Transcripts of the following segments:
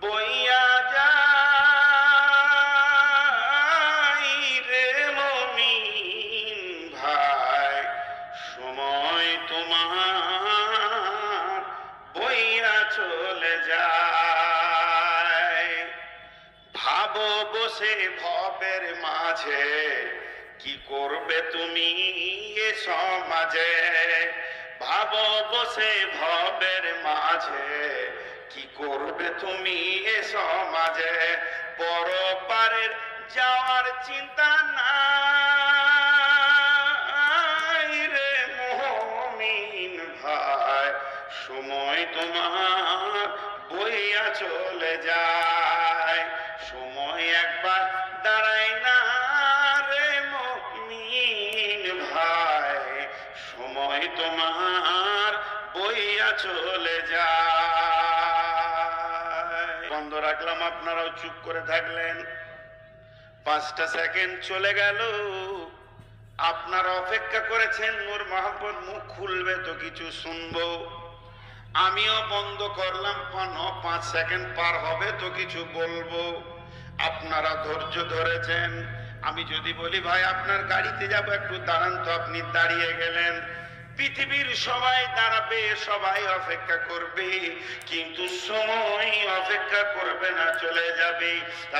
বইয়া যায় রে মুমিন ভাই, সময় তোমার বইয়া চলে যায়। ভাবো বসে ভবের মাঝে, কি করবে তুমি এ সমাজে। ভাবো বসে ভবের মাঝে, কি করবে তুমি এ সমাজে। পরপারের যাওয়ার চিন্তা নাই রে মুমিন ভাই, সময় তোমার বইয়া চলে যায়। সময় একবার দাঁড়ায় না রে মুমিন ভাই, সময় তোমার বইয়া চলে যায়। বন্ধ রাখলাম, আপনারাও চুপ করে থাকলেন। 5টা সেকেন্ড চলে গেল। আপনারা অপেক্ষা করেছেন নূর মোহাম্মদ মুখ খুলবে তো কিছু শুনবো। আমিও বন্ধ করলাম, 5 সেকেন্ড পার হবে তো কিছু বলবো। আপনারা ধৈর্য ধরেছেন। আমি যদি বলি ভাই আপনার গাড়িতে যাব, একটু দাঁড়ান তো, আপনি দাঁড়িয়ে গেলেন। পৃথিবীর সবাই দাঁড়াবে, সবাই অপেক্ষা করবে, কিন্তু সময় অপেক্ষা করবে না, চলে যাবে।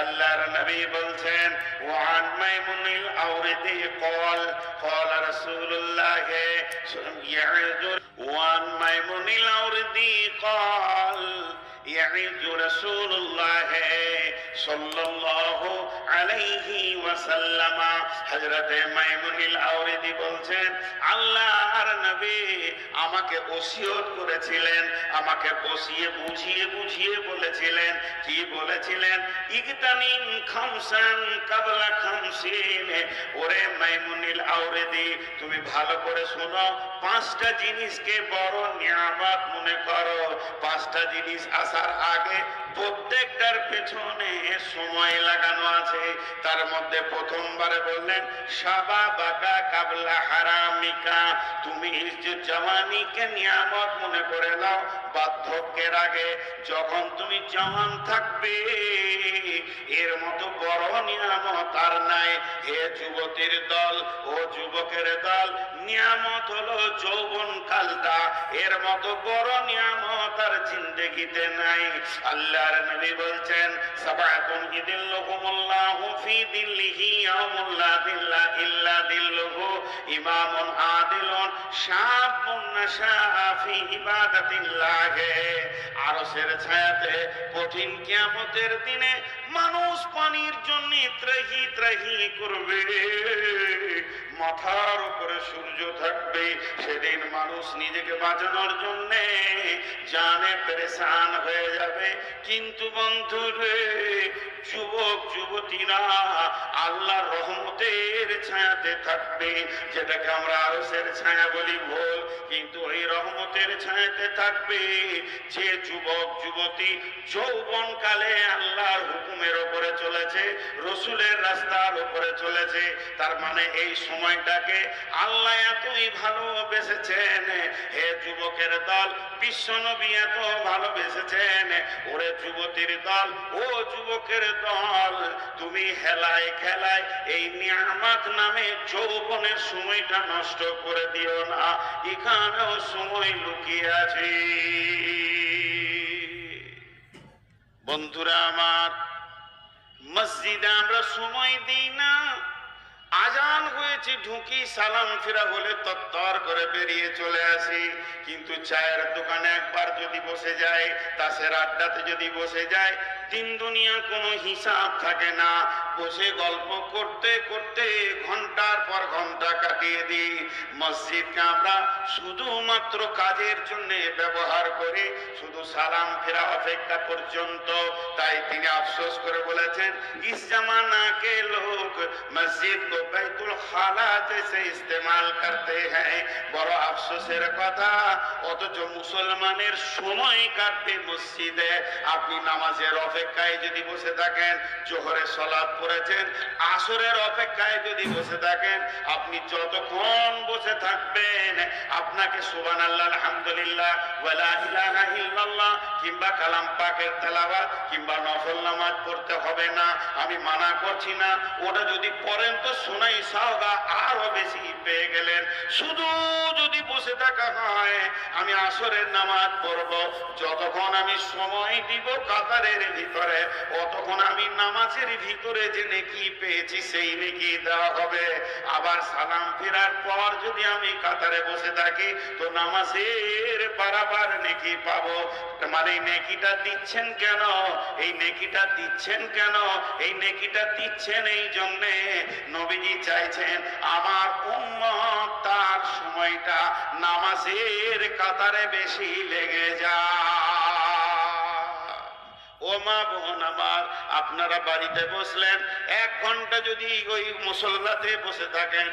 আল্লাহর নবী বলছেন, ওয়ান মাইমুনিল আওরিদি ক্বাল ক্বালা রাসূলুল্লাহ ইয়াজুর। ওয়ান মাইমুনিল আওরিদি ক্বাল ইয়াজু রাসূলুল্লাহ সাল্লাল্লাহু আলাইহি ওয়াসাল্লাম। হযরতে মাইমুনিল আওরিদি বলছেন, আল্লাহর নবী আমাকে ওসিয়ত করেছিলেন, আমাকে বসিয়ে বুঝিয়ে বুঝিয়ে বলেছিলেন। কি বলেছিলেন? ইগতানিম খামসান কাবলা খামসিন। ওরে মাইমুনিল আওরিদি, তুমি ভালো করে শোনো, 5টা জিনিসকে বড় নিয়ামত মনে করো। 5টা জিনিস আসার আগে প্রত্যেকটার পেছনে সময় লাগানো আছে। তার মধ্যে প্রথমবারে বললেন, শাবাবাকা কাবলা হারামিকা। তুমি জওয়ানিকে নিয়ামত মনে করে নাও, বার্ধক্যের আগে যখন তুমি জওয়ান থাকবে, এর মতো বড় নিয়ামত আর নাই। হে যুবতীর দল, ও যুবকের দল, নিয়ামত হলো যৌবন কালটা, এর মতো বড় নিয়ামত আর জিন্দেগিতে নাই। আল্লাহর নবী বলছেন, সাবাতুন ইদিল্লুহুমুল্লাহু ফি দিল্লিহি ইয়াউমুল লা দিল্লা ইল্লা দিল্লুহু, ইমামুন আদিলুন শাবুন নাশা ফি ইবাদাতিল্লাহ। আরশের ছায়াতে কঠিন কিয়ামতের দিনে মানুষ পানির জন্য ত্রাহি ত্রাহি করবে, মাথার উপরে সূর্য থাকবে। সেদিন মানুষ নিজেকে বাঁচানোর জন্য জানে পেরেশান হয়ে যাবে। কিন্তু বন্ধুরে, যুবক যুবতীরা আল্লাহর রহমতের ছায়াতে থাকবে, যেটাকে আমরা আরশের ছায়া বলি ভুল, কিন্তু ওই রহমতের ছায়াতে থাকবে। যে যুবক যুবতী যৌবন কালে আল্লাহর হুকুমের উপরে চলেছে, রসুলের রাস্তার উপরে চলেছে, তার মানে এই সময়টাকে আল্লাহ এতই ভালোবেসেছেন। হে যুবকের দল, বিশ্বনবী এত ভালোবেসেছেন। ওরে যুবতীর দল, ও যুবকের দল, তুমি হেলায় খেলায় এই নিয়ামত নামে যৌবনের সময়টা নষ্ট করে দিও না, এখানেও সময় লুকিয়ে আছে। বন্ধুরা আমার, মসজিদে আমরা সময় দিই না। আজান হয়েছে, ঢুকি, সালাম ফিরা হলে তত্তর করে বেরিয়ে চলে আসি। কিন্তু চায়ের দোকানে একবার যদি বসে যায়, তাসের আড্ডাতে যদি বসে যায়, দিন দুনিয়া কোনো হিসাব থাকে না। বসে গল্প করতে করতে ঘন্টার পর ঘন্টা কাটিয়ে দিই। মসজিদকে আমরা শুধুমাত্র কাজের জন্য ব্যবহার করি, শুধু সালাম ফেরা অপেক্ষা পর্যন্ত। তাই তিনি আফসোস করে বলেছেন, ইস জামানা কে লোক মসজিদ কো বাইতুল খালা জैसे ইস্তেমাল করতে হ্যায়। বড় আফসোসের কথা, অথচ মুসলমানের সময় কাটবে মসজিদে। আপনি নামাজের অপেক্ষায় যদি বসে থাকেন, জোহরে সালাত করেছেন, আসরের অপেক্ষায় যদি বসে থাকেন, আপনি যতক্ষণ বসে থাকবেন আপনাকে সুবহানাল্লাহ, আলহামদুলিল্লাহ, ওয়ালা ইলাহা ইল্লাল্লাহ কিংবা কালাম পাকের তেলাওয়াত কিংবা নফল নামাজ পড়তে হবে না। আমি মানা করছি না, ওটা যদি পড়েন তো শোনাই সাওদা আরো বেশি পেয়ে গেলেন। শুধু যদি বসে থাকা হয়, আমি আসরের নামাজ পড়ব, যতক্ষণ আমি সময় দিব কাতারের ভিতরে, অতক্ষণ আমি নামাজের ভিতরে যে নেকি পেয়েছি সেই নেকি দেওয়া হবে। আবার সালাম ফেরার পর যদি আমি কাতারে বসে থাকি তো নামাজের বারাবার নেকি পাবো। মানে নেকিটা দিচ্ছেন কেন? এই নেকিটা দিচ্ছেন কেন? এই নেকিটা দিচ্ছেন এই জন্যে নবীজি চাইছেন আমার উম্মত তার সময়টা নামাজের কাতারে বেশি লেগে যায়। ও মা বোন আমার, আপনারা বাড়িতে বসলেন, 1 ঘন্টা যদি ওই মুসল্লাতে বসে থাকেন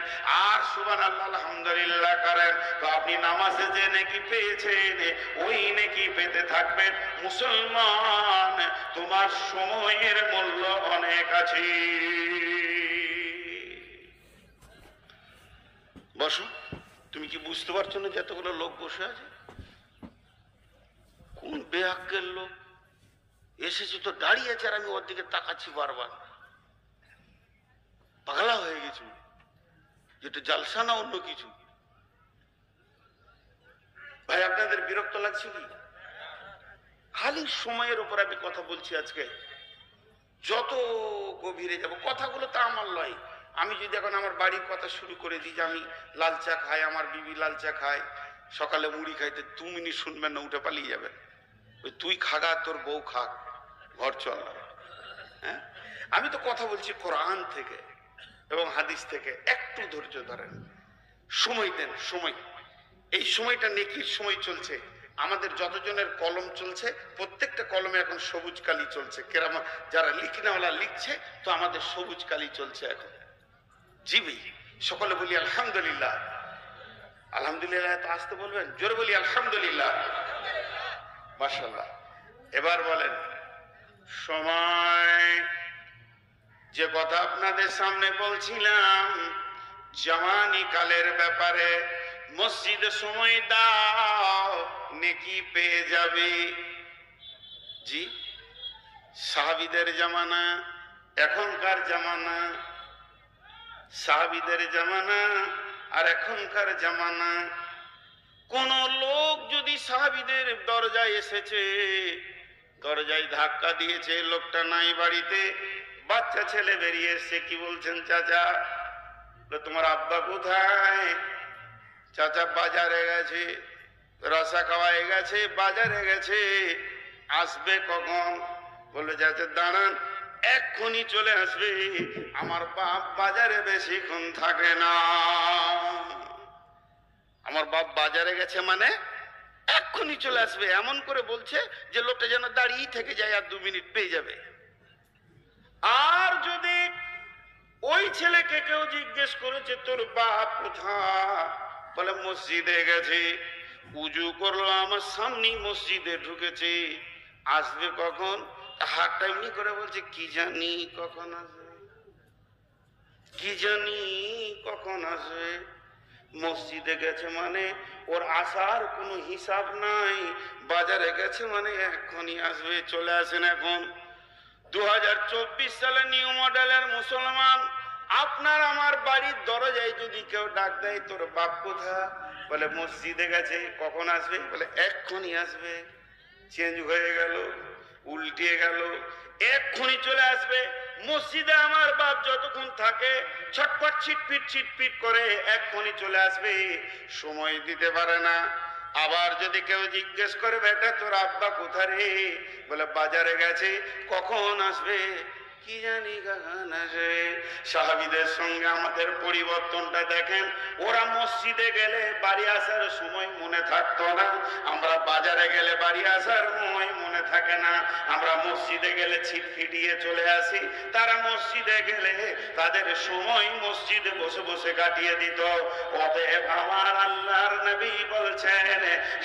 আর সুবহানাল্লাহ, আলহামদুলিল্লাহ করেন, তো আপনি নামাজে যে নেকি পেয়েছেন ওই নেকি পেতে থাকবেন। মুসলমান, তোমার সময়ের মূল্য অনেক আছে। বসো। তুমি কি বুঝতে পারছো না যে এতগুলো লোক বসে আছে? কোন বেআক্কেল লোক এসেছে তো দাঁড়িয়ে আছে, আর আমি ওর দিকে তাকাচ্ছি বারবার। পাগলা হয়ে গেছি, যেটা জালসা না অন্য কিছু। ভাই আপনাদের বিরক্ত লাগছে কি? খালি সময়ের উপর আমি কথা বলছি আজকে। যত গভীরে যাব, কথাগুলো তা আমার লয়। আমি যদি এখন আমার বাড়ির কথা শুরু করে দিই যে আমি লাল চা খাই, আমার বিবি লাল চা খায়, সকালে মুড়ি খাইতে 2 মিনিট শুনবেন না, উঠে পালিয়ে যাবেন। ওই তুই খাগা, তোর বউ খাক, ঘর চল। হ্যাঁ, আমি তো কথা বলছি কোরআন থেকে এবং হাদিস থেকে। একটু ধৈর্য ধরেন, সময় দেন। সময়, এই সময়টা নেকির সময় চলছে। আমাদের যতজনের কলম চলছে, প্রত্যেকটা কলমে এখন সবুজ কালি চলছে। কেরামা যারা লিখনাওয়ালা লিখছে, তো আমাদের সবুজ কালি চলছে এখন। জি ভাই, সকলে বলি আলহামদুলিল্লাহ। আলহামদুলিল্লাহ তো আসতে বলবেন, জোরে বলি আলহামদুলিল্লাহ, মাশাআল্লাহ। এবার বলেন, সময় যে কথা আপনাদের সামনে বলছিলাম জাওয়ানি কালের ব্যাপারে, মসজিদে সময় দাও নেকি পেয়ে যাবে। জি, সাহাবীদের জামানা এখনকার জামানা, সাহাবীদের জামানা আর এখনকার জামানা। কোন লোক যদি সাহাবীদের দরজায় এসেছে, দরজায় ধাক্কা দিয়েছে, লোকটা নাই বাড়িতে, বাচ্চা ছেলে বেরিয়ে এসছে, কি বলছেন চাচা? তোমার আব্বা কোথায়? চাচা বাজারে গেছে, রসা খাওয়ায় গেছে, বাজারে গেছে, আসবে কখন? বলে চাচা দাঁড়ান, এক্ষুনি চলে আসবে, আমার বাপ বাজারে বেশিক্ষণ থাকে না। আমার বাপ বাজারে গেছে মানে এক্ষুনি চলে আসবে, এমন করে বলছে যে লোকটা যেন দাঁড়িয়ে থেকে যায় আর 2 মিনিট পেয়ে যাবে। আর যদি ওই ছেলেকে কেউ জিজ্ঞেস করেছে তোর বাপ কোথায়, বলে মসজিদে গেছে, উজু করলো আমার সামনে মসজিদে ঢুকেছে, আসবে কখন? হাতটা এমনি করে বলছে কি জানি কখন আসবে, কি জানি কখন আসবে। মসজিদে গেছে মানে ওর আসার কোনো হিসাব নাই, বাজারে গেছে মানে এখনই আসবে। চলে আসেন এখন 2024 সালে নিউ মডেলের মুসলমান। আপনার আমার বাড়ির দরজায় যদি কেউ ডাক দেয় তোর বাপ কোথায়, বলে মসজিদে গেছে, কখন আসবে? বলে এক্ষুনি আসবে। চেঞ্জ হয়ে গেল, উল্টিয়ে গেল, এক্ষুনি চলে আসবে। মসজিদে আমার বাপ যতক্ষণ থাকে ছটপট ছিটপিট ছিটপিট করে, এক্ষুনি চলে আসবে, সময় দিতে পারে না। আবার যদি কেউ জিজ্ঞেস করে বেটা তোর আব্বা কোথায় রে, বলে বাজারে গেছে, কখন আসবে? কি জানি কখন আসবে। সাহাবীদের সঙ্গে আমাদের পরিবর্তনটা দেখেন, ওরা মসজিদে গেলে বাড়ি আসার সময় মনে থাকতো না, আমরা বাজারে গেলে বাড়ি আসার সময় মনে থাকে না। আমরা মসজিদে গেলে ছিটফিটিয়ে চলে আসি, তারা মসজিদে গেলে তাদের সময় মসজিদে বসে বসে কাটিয়ে দিত। অতএব আমার আল্লাহর নবী বলছেন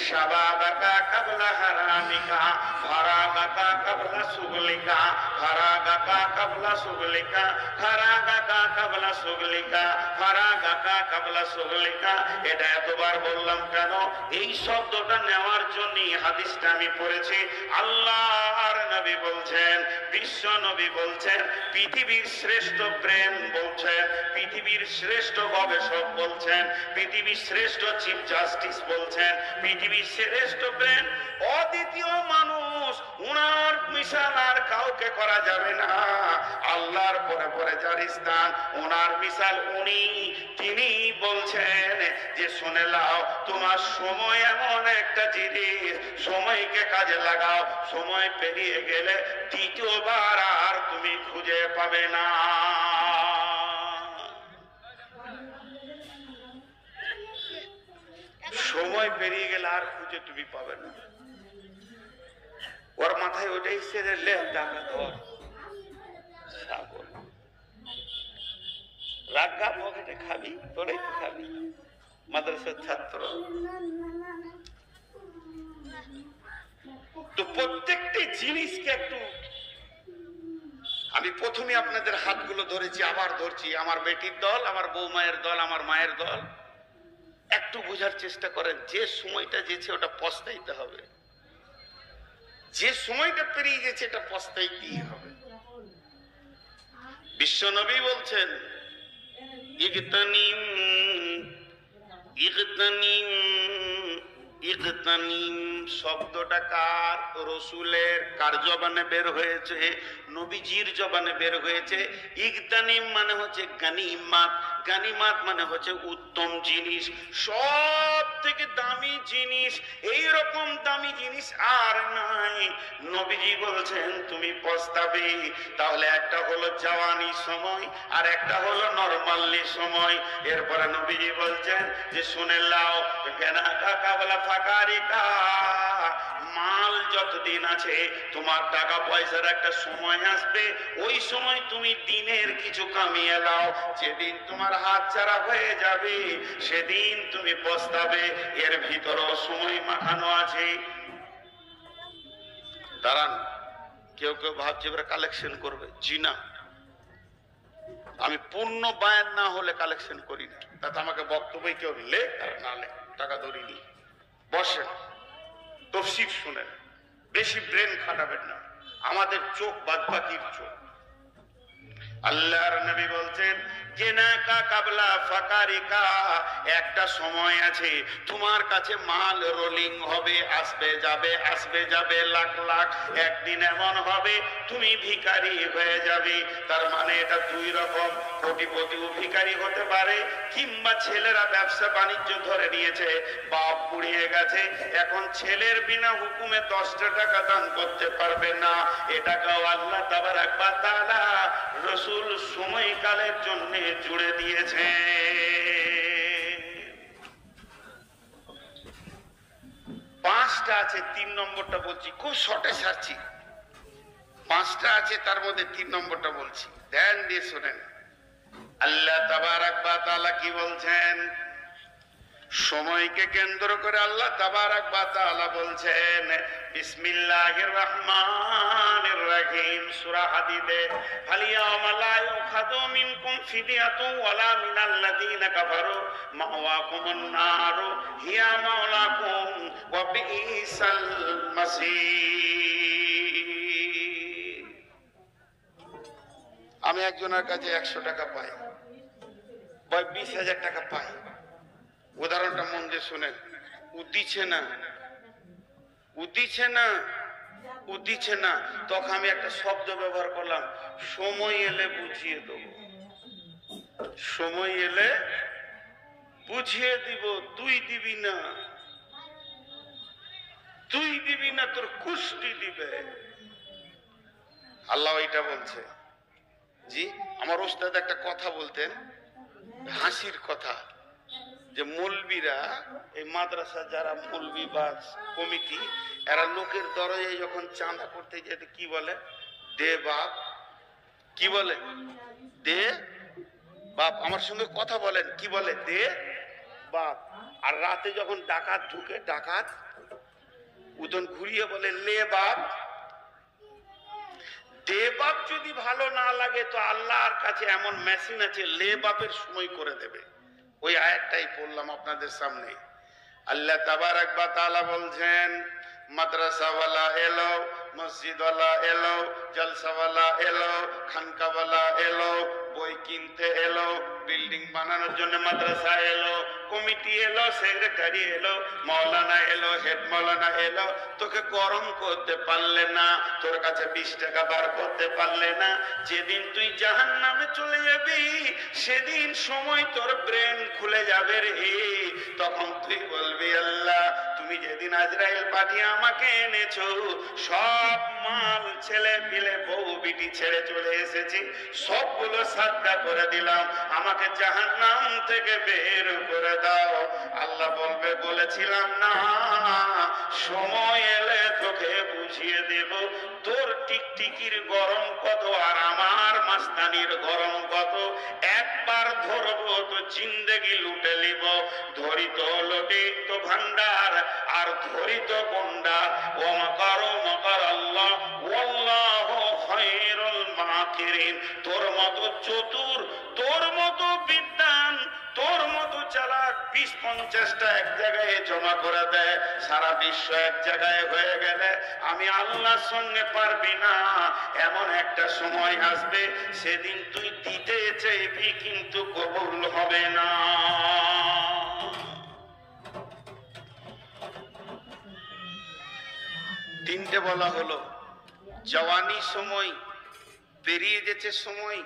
শাবাবাকা কাবলা হারামিকা, ফারাগাকা কাবলা সুগলিকা, ফারাগাকা কাবলা সুগলিকা, ফারাগাকা কাবলা সুগলিকা, ফারাগাকা কাবলা সুগলিকা। এটা এতবার বললাম কেন? এই শব্দটা নেওয়ার জন্য হাদিসটা আমি পড়েছি। আল্লাহর নবী বলছেন, বিশ্ব নবী বলছেন, পৃথিবীর শ্রেষ্ঠ ব্রেন বলছেন, পৃথিবীর শ্রেষ্ঠ গবেষক বলছেন, পৃথিবীর শ্রেষ্ঠ চিফ জাস্টিস বলছেন, পৃথিবীর শ্রেষ্ঠ ব্রেন, অদ্বিতীয় মানুষ, উনার মিশাল আর কাউকে করা যাবে না। আল্লাহর পরে পরে যার স্থান, ওনার মিশাল উনি। তিনি বলছেন যে শুনে লাও, তোমার সময় এমন একটা জিনিস, সময়কে কাজে লাগাও, সময় পেরিয়ে গেলে দ্বিতীয়বার আর তুমি খুঁজে পাবে না। সময় পেরিয়ে গেলে আর খুঁজে তুমি পাবে না। ওর মাথায় ওটাই সেরে লে টাকা ধর, সাগর রাগা পকেটে খাবি, তোরাই তো খাবি, মাদ্রাসার ছাত্র। তো প্রত্যেকটি জিনিসকে একটু, আমি প্রথমে আপনাদের হাতগুলো ধরেছি, আবার ধরছি, আমার বেটির দল, আমার বৌমায়ের দল, আমার মায়ের দল। একটু বোঝার চেষ্টা করেন, যে সময়টা যেছে ওটা পস্তাইতে হবে, যে সময়টা পেরিয়ে গেছে এটা পস্তাইতেই হবে। বিশ্বনবী বলছেন, ইগতানিম ইগতানিম ইগতানিম শব্দটা কার? রসুলের। কার জবানে বের হয়েছে? নবীজির জবানে বের হয়েছে। ইগতানিম মানে হচ্ছে গানিমাত, গানিমাত মানে হচ্ছে উত্তম জিনিস, সব থেকে দামি জিনিস। এই রকম দামি জিনিস আর নাই। নবীজি বলছেন তুমি পস্তাবে। তাহলে একটা হলো জওয়ানি সময়, আর একটা হলো নরমালি সময়। এরপরে নবীজি বলছেন যে শুনে লাও, কেনা টাকা বলা ফাকারিকা, মাল যতদিন আছে, তোমার টাকা পয়সার একটা সময় আসবে, ওই সময় তুমি দিনের কিছু কামিয়ে লাও। যেদিন তোমার হাত ছাড়া হয়ে যাবে সেদিন তুমি পস্তাবে। এর ভিতরেও সময় মাখানো আছে। দাঁড়ান, কেউ কেউ ভাবছে এবার কালেকশন করবে। জি না, আমি পূর্ণ বায়ান না হলে কালেকশন করি না। তাতে আমাকে বক্তব্যই কেউ লে আর না লে, টাকা ধরিনি। বসেন, তফসির শুনেন, বেশি ব্রেন খাটাবেন না। আমাদের চোখ বাদবাকির চোখ। আল্লাহর নবী বলছেন কেনাকা কাবলা ফাকারিকা, একটা সময় আছে তোমার কাছে মাল রোলিং হবে, আসবে যাবে, আসবে যাবে, লাখ লাখ। একদিন এমন হবে তুমি ভিখারি হয়ে যাবে। তার মানে এটা দুই রকম, কোটিপতিও ভিখারি হতে পারে, কিংবা ছেলেরা ব্যবসা বাণিজ্য ধরে নিয়েছে, বাপ পুড়িয়ে গেছে, এখন ছেলের বিনা হুকুমে 10টা টাকা দান করতে পারবে না। এটাকেও আল্লাহ তাবারাক ওয়া তাআলা রাসূল সময়কালের জন্য জুড়ে দিয়েছে। পাঁচটা আছে, 3 নম্বরটা বলছি, খুব শর্টে সারছি। 5টা আছে, তার মধ্যে 3 নম্বরটা বলছি, ধ্যান দিয়ে শোনেন। আল্লাহ তাবারাক ওয়া তাআলা কি বলছেন? সময়কে কেন্দ্র করে আল্লাহ তাবারাক ওয়া তাআলা বলছেন বিসমিল্লাহির রহমানির রহিম, সূরা হাদীদে, ফালিয়াউমা লা ইউখাযু মিনকুম ফিদিয়াতুন ওয়ালা মিনাল্লাযীনা কাফারু মাওয়াকুমুন নারু হিয়া মাওলাকুম ওয়া বিইসাল মাসীর। আমি একজনের কাছে 100 টাকা পাই, 20,000 টাকা পাই। উদাহরণটা মন দিয়ে শুনেন। উদিছে না, উদিছে না, উদিছে না, তখন আমি একটা শব্দ ব্যবহার করলাম, সময় এলে বুঝিয়ে দেবো। সময় এলে বুঝিয়ে দিব। তুই দিবি না, তুই দিবি না, তোর কুষ্টি দিবে। আল্লাহ এটা বলছে। জি, আমার ওস্তাদ একটা কথা বলতেন, হাসির কথা, যে মৌলবীরা, এই মাদ্রাসা যারা মৌলবী বা কমিটি, এরা লোকের দরজায় যখন চাঁদা করতে যেতে কি বলে? দে বাপ। কি বলে? দে বাপ। আমার সঙ্গে কথা বলেন, কি বলে? দে বাপ। আর রাতে যখন ডাকাত ঢুকে, ডাকাত উদন ঘুরিয়ে বলে লে বাপ। দে বাপ যদি ভালো না লাগে তো আল্লাহর কাছে এমন মেশিন আছে লে বাপের সময় করে দেবে। ওই আয়াতটাই পড়লাম আপনাদের সামনে। আল্লাহ তাবারাক ওয়া তাআলা বলছেন, মাদ্রাসাওয়ালা এলো, মসজিদওয়ালা এলো, জলসাওয়ালা এলো, খানকাওয়ালা এলো, বই কিনতে এলো, বিল্ডিং বানানোর জন্য মাদ্রাসা এলো, কমিটি এলো, সেক্রেটারি এলো, মাওলানা এলো, হেড মাওলানা এলো, তোকে গরম করতে পারলে না, তোর কাছে 20 টাকা বার করতে পারলে না। যেদিন তুই জাহান্নামে চলে যাবি সেদিন সময় তোর ব্রেন খুলে যাবে রে। তখন তুই বলবি, আল্লাহ তুমি যেদিন আজরাইল পাঠিয়ে আমাকে এনেছো, সব মাল ছেলে পিলে বউ বিটি ছেড়ে চলে এসেছি, সবগুলো সাদকা করে দিলাম, আমাকে জাহান্নাম থেকে বের করে দাও। আল্লাহ বলবে, বলেছিলাম না সময় এলে তোকে বুঝিয়ে দেব তোর টিকটিকির গরম কত আর আমার মাস্তানির গরম কত। একবার ধরবো তো জিন্দেগি লুটে নিব। ধরিত লটিত ভান্ডার আর ধরিত গন্ডা। ও মাকারো মাকার আল্লাহ ওয়াল্লাহু খায়রুল মাকিরিন। তোর মতো চতুর, তোর মতো বিদ্বান, তোর মতো চালাক 20-50টা এক জায়গায় জমা করে দেয়, সারা বিশ্ব এক জায়গায় হয়ে গেলে আমি আল্লাহর সঙ্গে পারবি না। এমন একটা সময় আসবে সেদিন তুই দিতে চাইবি কিন্তু কবুল হবে না। তিনটে বলা হলো, জওয়ানি সময়, পেরিয়ে যেতে সময়,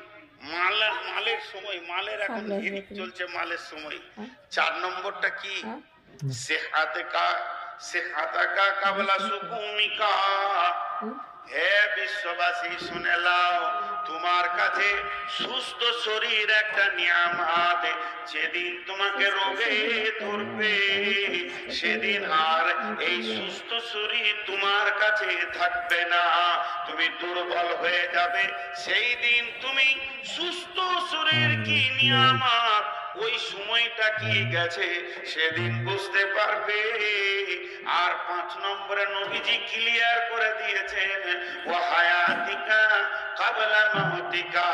মালের সময়, মালের এখন হিরিক চলছে, মালের সময়। 4 নম্বরটা কি? সেহাতাকা কাবলা সুকুমিকা। হে বিশ্ববাসী শুনে লাও, তোমার কাছে সুস্থ শরীর একটা নিয়ামত। যেদিন তোমাকে রোগে ধরবে সেদিন আর এই সুস্থ শরীর তোমার কাছে থাকবে না, তুমি দুর্বল হয়ে যাবে। সেই দিন তুমি সুস্থ শরীর কি নিয়ামত, ওই সময়টা কি গেছে সেদিন বুঝতে পারবে। আর 5 নম্বরে নবীজি ক্লিয়ার করে দিয়েছেন, ও হায়াতিকা কাবলা মাউতিকা।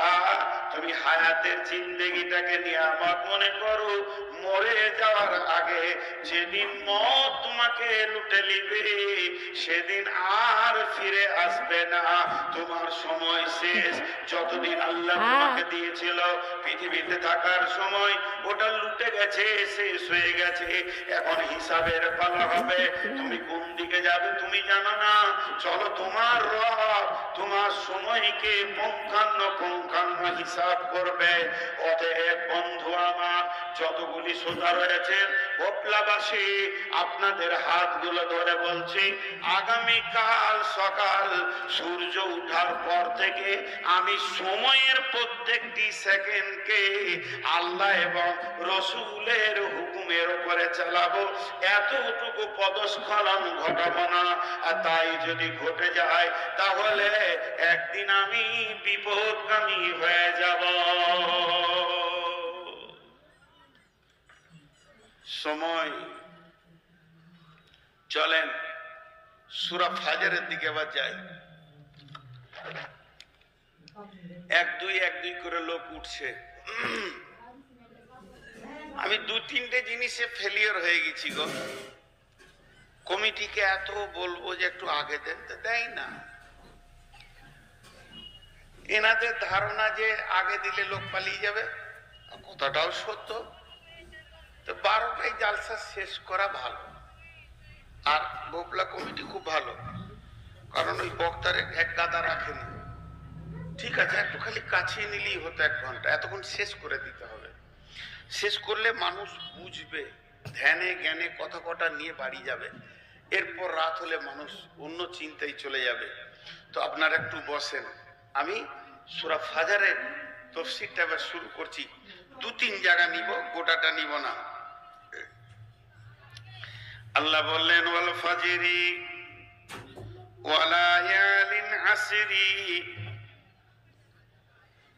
তুমি হায়াতের জিন্দেগিটাকে নিয়ামত মনে করো, মরে যাওয়ার আগে যেদিন মত তোমাকে লুটে নিবে সেদিন আর ফিরে আসবে না। তোমার সময় শেষ। যতদিন আল্লাহ তোমাকে দিয়েছিল পৃথিবীতে থাকার সময়, ওটা লুটে গেছে, শেষ হয়ে গেছে। এখন হিসাবের পালা হবে। তুমি কোন দিকে যাবে তুমি জানো না। চলো, তোমার রব তোমার সময়কে পুঙ্খানুপুঙ্খানু হিসাব করবে। অতএব বন্ধু আমার, যতগুলি সোজা রয়েছেন বটলাবাসী, আপনাদের হাতগুলো ধরে বলছি, আগামীকাল সকাল সূর্য ওঠার পর থেকে আমি সময়ের প্রত্যেকটি সেকেন্ডকে আল্লাহ এবং রসুলের হুকুমের উপরে চালাবো। এতটুকু পদস্খলন ঘটাবো না। আর তাই যদি ঘটে যায় তাহলে একদিন আমি বিপদগামী হয়ে যাব। সময়। চলেন সূরা ফাজরের দিকে আবার যাই। 1-2 করে লোক উঠছে। আমি 2-3টে জিনিসে ফেলিয়ার হয়ে গেছি গো। কমিটিকে এত বলবো যে একটু আগে দেন, তো দেয় না। এনাদের ধারণা যে আগে দিলে লোক পালিয়ে যাবে, কথাটাও সত্য। তো 12টায় জালসা শেষ করা ভালো। আর বোপলা কমিটি খুব ভালো, কারণ ওই বক্তার এক গাদা রাখেনি। ঠিক আছে, একটু খালি কাছিয়ে নিলেই হতো 1 ঘন্টা, এতক্ষণ শেষ করে দিতে হবে। শেষ করলে মানুষ বুঝবে, ধ্যানে জ্ঞানে কথা কটা নিয়ে বাড়ি যাবে। এরপর রাত হলে মানুষ অন্য চিন্তায় চলে যাবে। তো আপনারা একটু বসেন, আমি সূরা ফাজরের তাফসীরটা এবার শুরু করছি। 2-3 জায়গা নিব, গোটাটা নিব না। আল্লাহ বললেন, ওয়াল ফাজরি ওয়া লায়ালিন আসরি,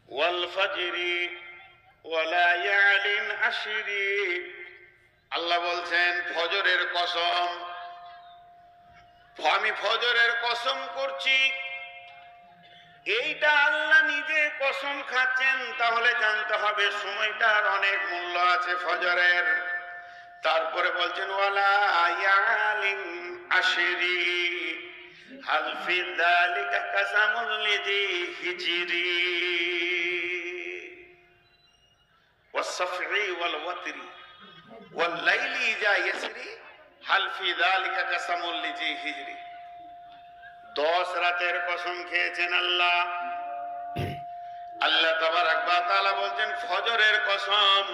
ওয়াল ফাজরি ওয়া লায়ালিন আসরি। আল্লাহ বলছেন ফজরের কসম, আমি ফজরের কসম করছি, এইটা আল্লাহ নিজে কসম খাচ্ছেন, তাহলে জানতে হবে সময়টার অনেক মূল্য আছে ফজরের। তারপরে বলছেন ওয়ালা ইয়ালিন আশরি হাল ফি যালিকা কাসামুল লিজি হিজরি ওয়াসফি ওয়াল ওয়াতরি ওয়াল লাইলি ইজা ইয়াসরি হাল ফি যালিকা কাসামুল লিজি হিজরি। 10 রাতের কসম খেয়েছেন আল্লাহ। আল্লাহ তাবারাক ওয়া তাআলা বলছেন ফজরের কসম,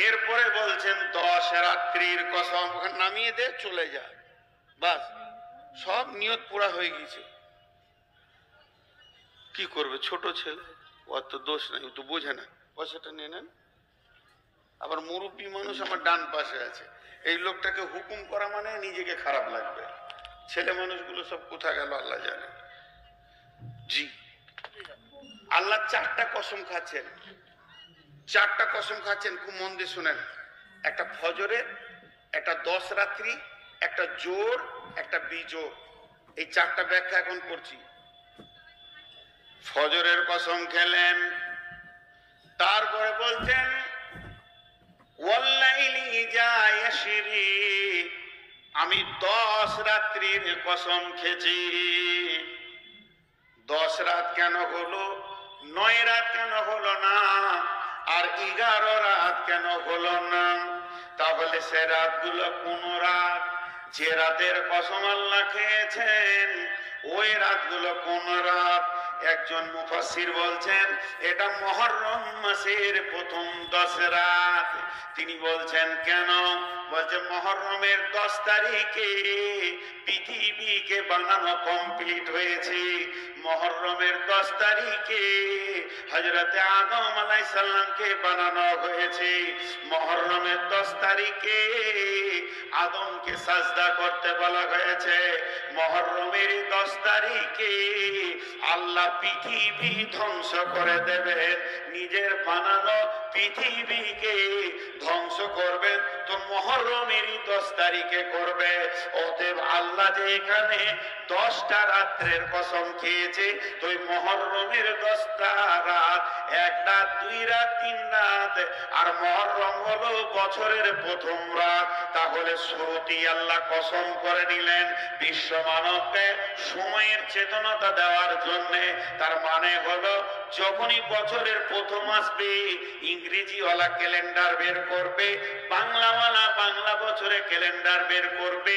এরপরে বলছেন 10 রাত্রির কসম। ওখানে নামিয়ে দে, চলে যা, বাস সব নিয়ত পুরা হয়ে গেছে। কি করবে ছোট ছেলে, ওর তো দোষ নাই, ও তো বোঝে না। পয়সাটা নিয়ে নেন। আবার মুরব্বী মানুষ আমার ডান পাশে আছে, এই লোকটাকে হুকুম করা মানে নিজেকে খারাপ লাগবে। ছেলে মানুষগুলো সব কোথায় গেল আল্লাহ জানে। জি, আল্লাহ 4টা কসম খাচ্ছেন, 4টা কসম খাচ্ছেন, খুব মন দিয়ে শুনেন। একটা ফজরের, একটা 10 রাত্রি, একটা জোর, একটা বিজোর। এই 4টা ব্যাখ্যা এখন করছি। ফজরের কসম খেলেন, তারপরে বলছেন ওয়াল্লাইলি ইজা ইয়াসরি, আমি 10 রাত্রির কসম খেয়েছি। 10 রাত কেন হলো, 9 রাত কেন হলো না, আর 11 রাত কেন হলো না? তাহলে সে রাতগুলো কোন রাত? যে রাতের কসম আল্লাহ খেয়েছেন ওই রাতগুলো কোন রাত? একজন মুফাসসির বলছেন এটা মুহররম মাসের প্রথম 10 রাত। তিনি বলছেন কেন? বলছে মুহররমের 10 তারিখে পৃথিবীকে বানানো কমপ্লিট হয়েছে। মুহররমের 10 তারিখে হযরতে আদম আলাইহিস সালামকে বানানো হয়েছে। মুহররমের 10 তারিখে আদমকে সাজদা করতে বলা হয়েছে। মুহররমের 10 তারিখে আল্লাহ পৃথিবী ধ্বংস করে দেবেন, নিজের বানানো পৃথিবীকে ধ্বংস করবেন। তো মুহররমের 10 তারিখে করবে। অতএব আল্লাহ যে এখানে 10টা রাত্রের কসম খেয়েছে, তো ওই মুহররমের 10টা রাত, 1 রাত, 2 রাত, 3 রাত, আর মুহররম হলো বছরের প্রথম রাত। তাহলে শুরুতেই আল্লাহ কসম করে নিলেন বিশ্ব মানবকে সময়ের চেতনতা দেওয়ার জন্য। তার মানে হলো যখনই বছরের প্রথম আসবে ইংরেজিওয়ালা ক্যালেন্ডার বের করবে, বাংলাওয়ালা বাংলা বছরে ক্যালেন্ডার বের করবে,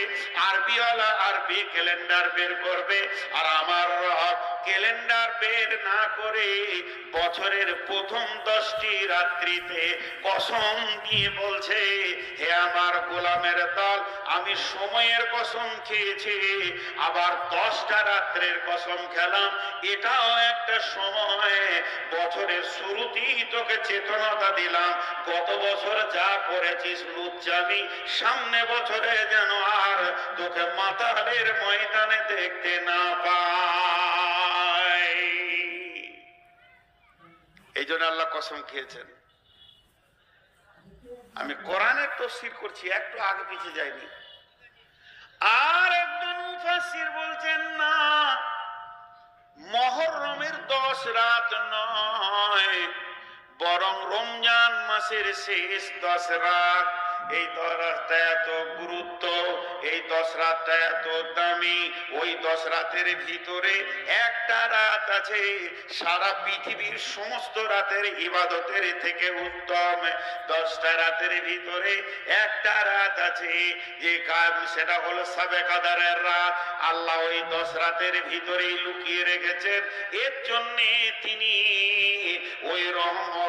আরবিওয়ালা আরবি ক্যালেন্ডার বের করবে। আর আমার রব ক্যালেন্ডার বের না করে বছরের প্রথম 10টি রাত্রিতে কসম দিয়ে বলছে, হে আমার গোলামের দল, আমি সময়ের কসম খেয়েছি, আবার 10টা রাত্রের কসম খেলাম। এটাও একটা সময়। বছরের শুরুতেই তোকে চেতনতা দিলাম, গত বছর যা করেছিস লুচ্চামি, সামনে বছরে যেন আর তোকে মাতালের ময়দানে দেখতে না পাই। এই জন্য আল্লাহ কসম খেয়েছেন। আমি কোরআনের তাফসীর করছি, একটু আগে পিছিয়ে যাইনি। আর একজন মুফাসসির বলছেন না, মুহররমের 10 রাত নয়, বরং রমজান মাসের শেষ 10 রাত। এই 10 রাতটা এত গুরুত্ব, এই 10 রাতটা এত দামি। ওই 10 রাতের ভিতরে একটা রাত আছে সারা পৃথিবীর সমস্ত রাতের ইবাদতের থেকে উত্তম। 10টা রাতের ভিতরে একটা রাত আছে যে সেটা হলো শবে কদরের রাত। আল্লাহ ওই 10 রাতের ভিতরেই লুকিয়ে রেখেছেন। এর জন্য তিনি ওই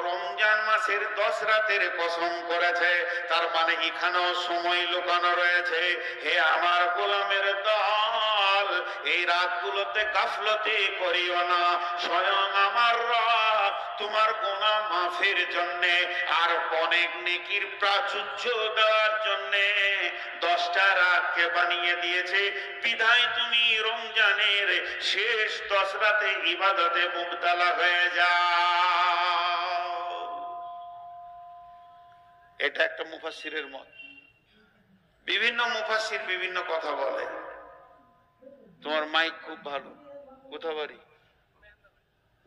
রমজান মাসের 10 রাতের কসম করেছে। তার মানে এখানেও সময় লুকানো রয়েছে। হে আমার গোলামের দল, এই রাতগুলোতে গাফলতি করিও না। স্বয়ং আমার রব তোমার গুনাহ মাফের জন্য আর অনেক নেকির প্রাচুর্য দেওয়ার জন্য 10টা রাতকে বানিয়ে দিয়েছে। বিধায় তুমি রমজানের শেষ 10 রাতে ইবাদতে মুবতালা হয়ে যাও। এটা একটা মুফাসসিরের মত। বিভিন্ন মুফাসসির বিভিন্ন কথা বলে। তোমার মাইক খুব ভালো, কোথা বাড়ি?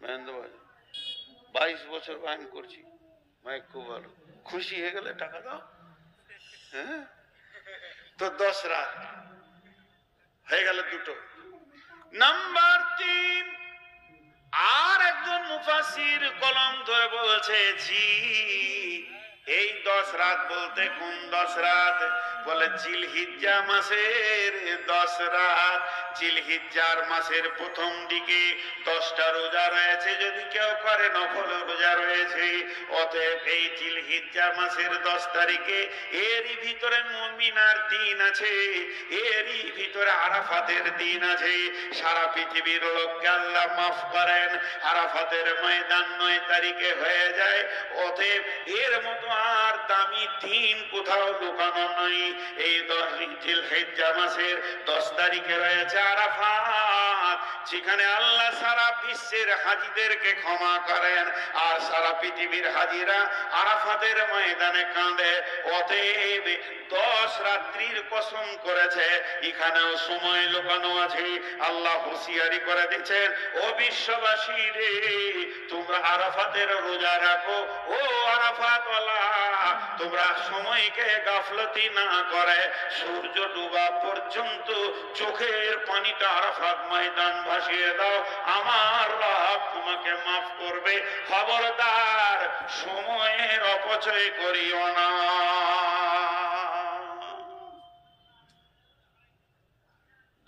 মেহেন্দ্রবাজার 22 বছর বায়ন করছি, মাইক খুব ভালো, খুশি হয়ে গেলে টাকা দাও। হ্যাঁ, তো 10 রাত হয়ে গেল দুটো। নাম্বার 3, আর একজন মুফাসসির কলম ধরে বলছে, জি এই 10 রাত বলতে কোন 10 রাত? বলে জিলহিজ্জা মাসের 10 রাত। জিলহিজ্জার মাসের প্রথম দিকে 10টা রোজা রয়েছে, যদি কেউ করে নফল রোজা রয়েছে। অতএব এই জিলহিজ্জা মাসের 10 তারিখে এরই ভিতরে মুমিনার দিন আছে, এরই ভিতরে আরাফাতের দিন আছে। সারা পৃথিবীর লোককে আল্লাহ মাফ করেন, আরাফাতের ময়দান 9 তারিখে হয়ে যায়। অতএব এর মতো আর দামি দিন কোথাও লুকানো নাই। এই 10 জিলহিজ্জা মাসের 10 তারিখে রয়েছে আরাফাত, যেখানে আল্লাহ সারা বিশ্বের হাজীদেরকে ক্ষমা করেন, আর সারা পৃথিবীর হাজীরা আরাফাতের ময়দানে কাঁদে। অতএব 10 রাত্রির কসম করেছে, এখানেও সময় লুকানো আছে। আল্লাহ হুঁশিয়ারি করে দিচ্ছেন, ও বিশ্ববাসী রে, তোমরা আরাফাতের রোজা রাখো। ও আরাফাতওয়ালা, তোমরা সময়কে গাফলতি না করে সূর্য ডুবা পর্যন্ত চোখের পানিটা আরাফাত ময়দান ভাসিয়ে দাও, আমার রব তোমাকে মাফ করবে। খবরদার সময়ের অপচয় করিও না।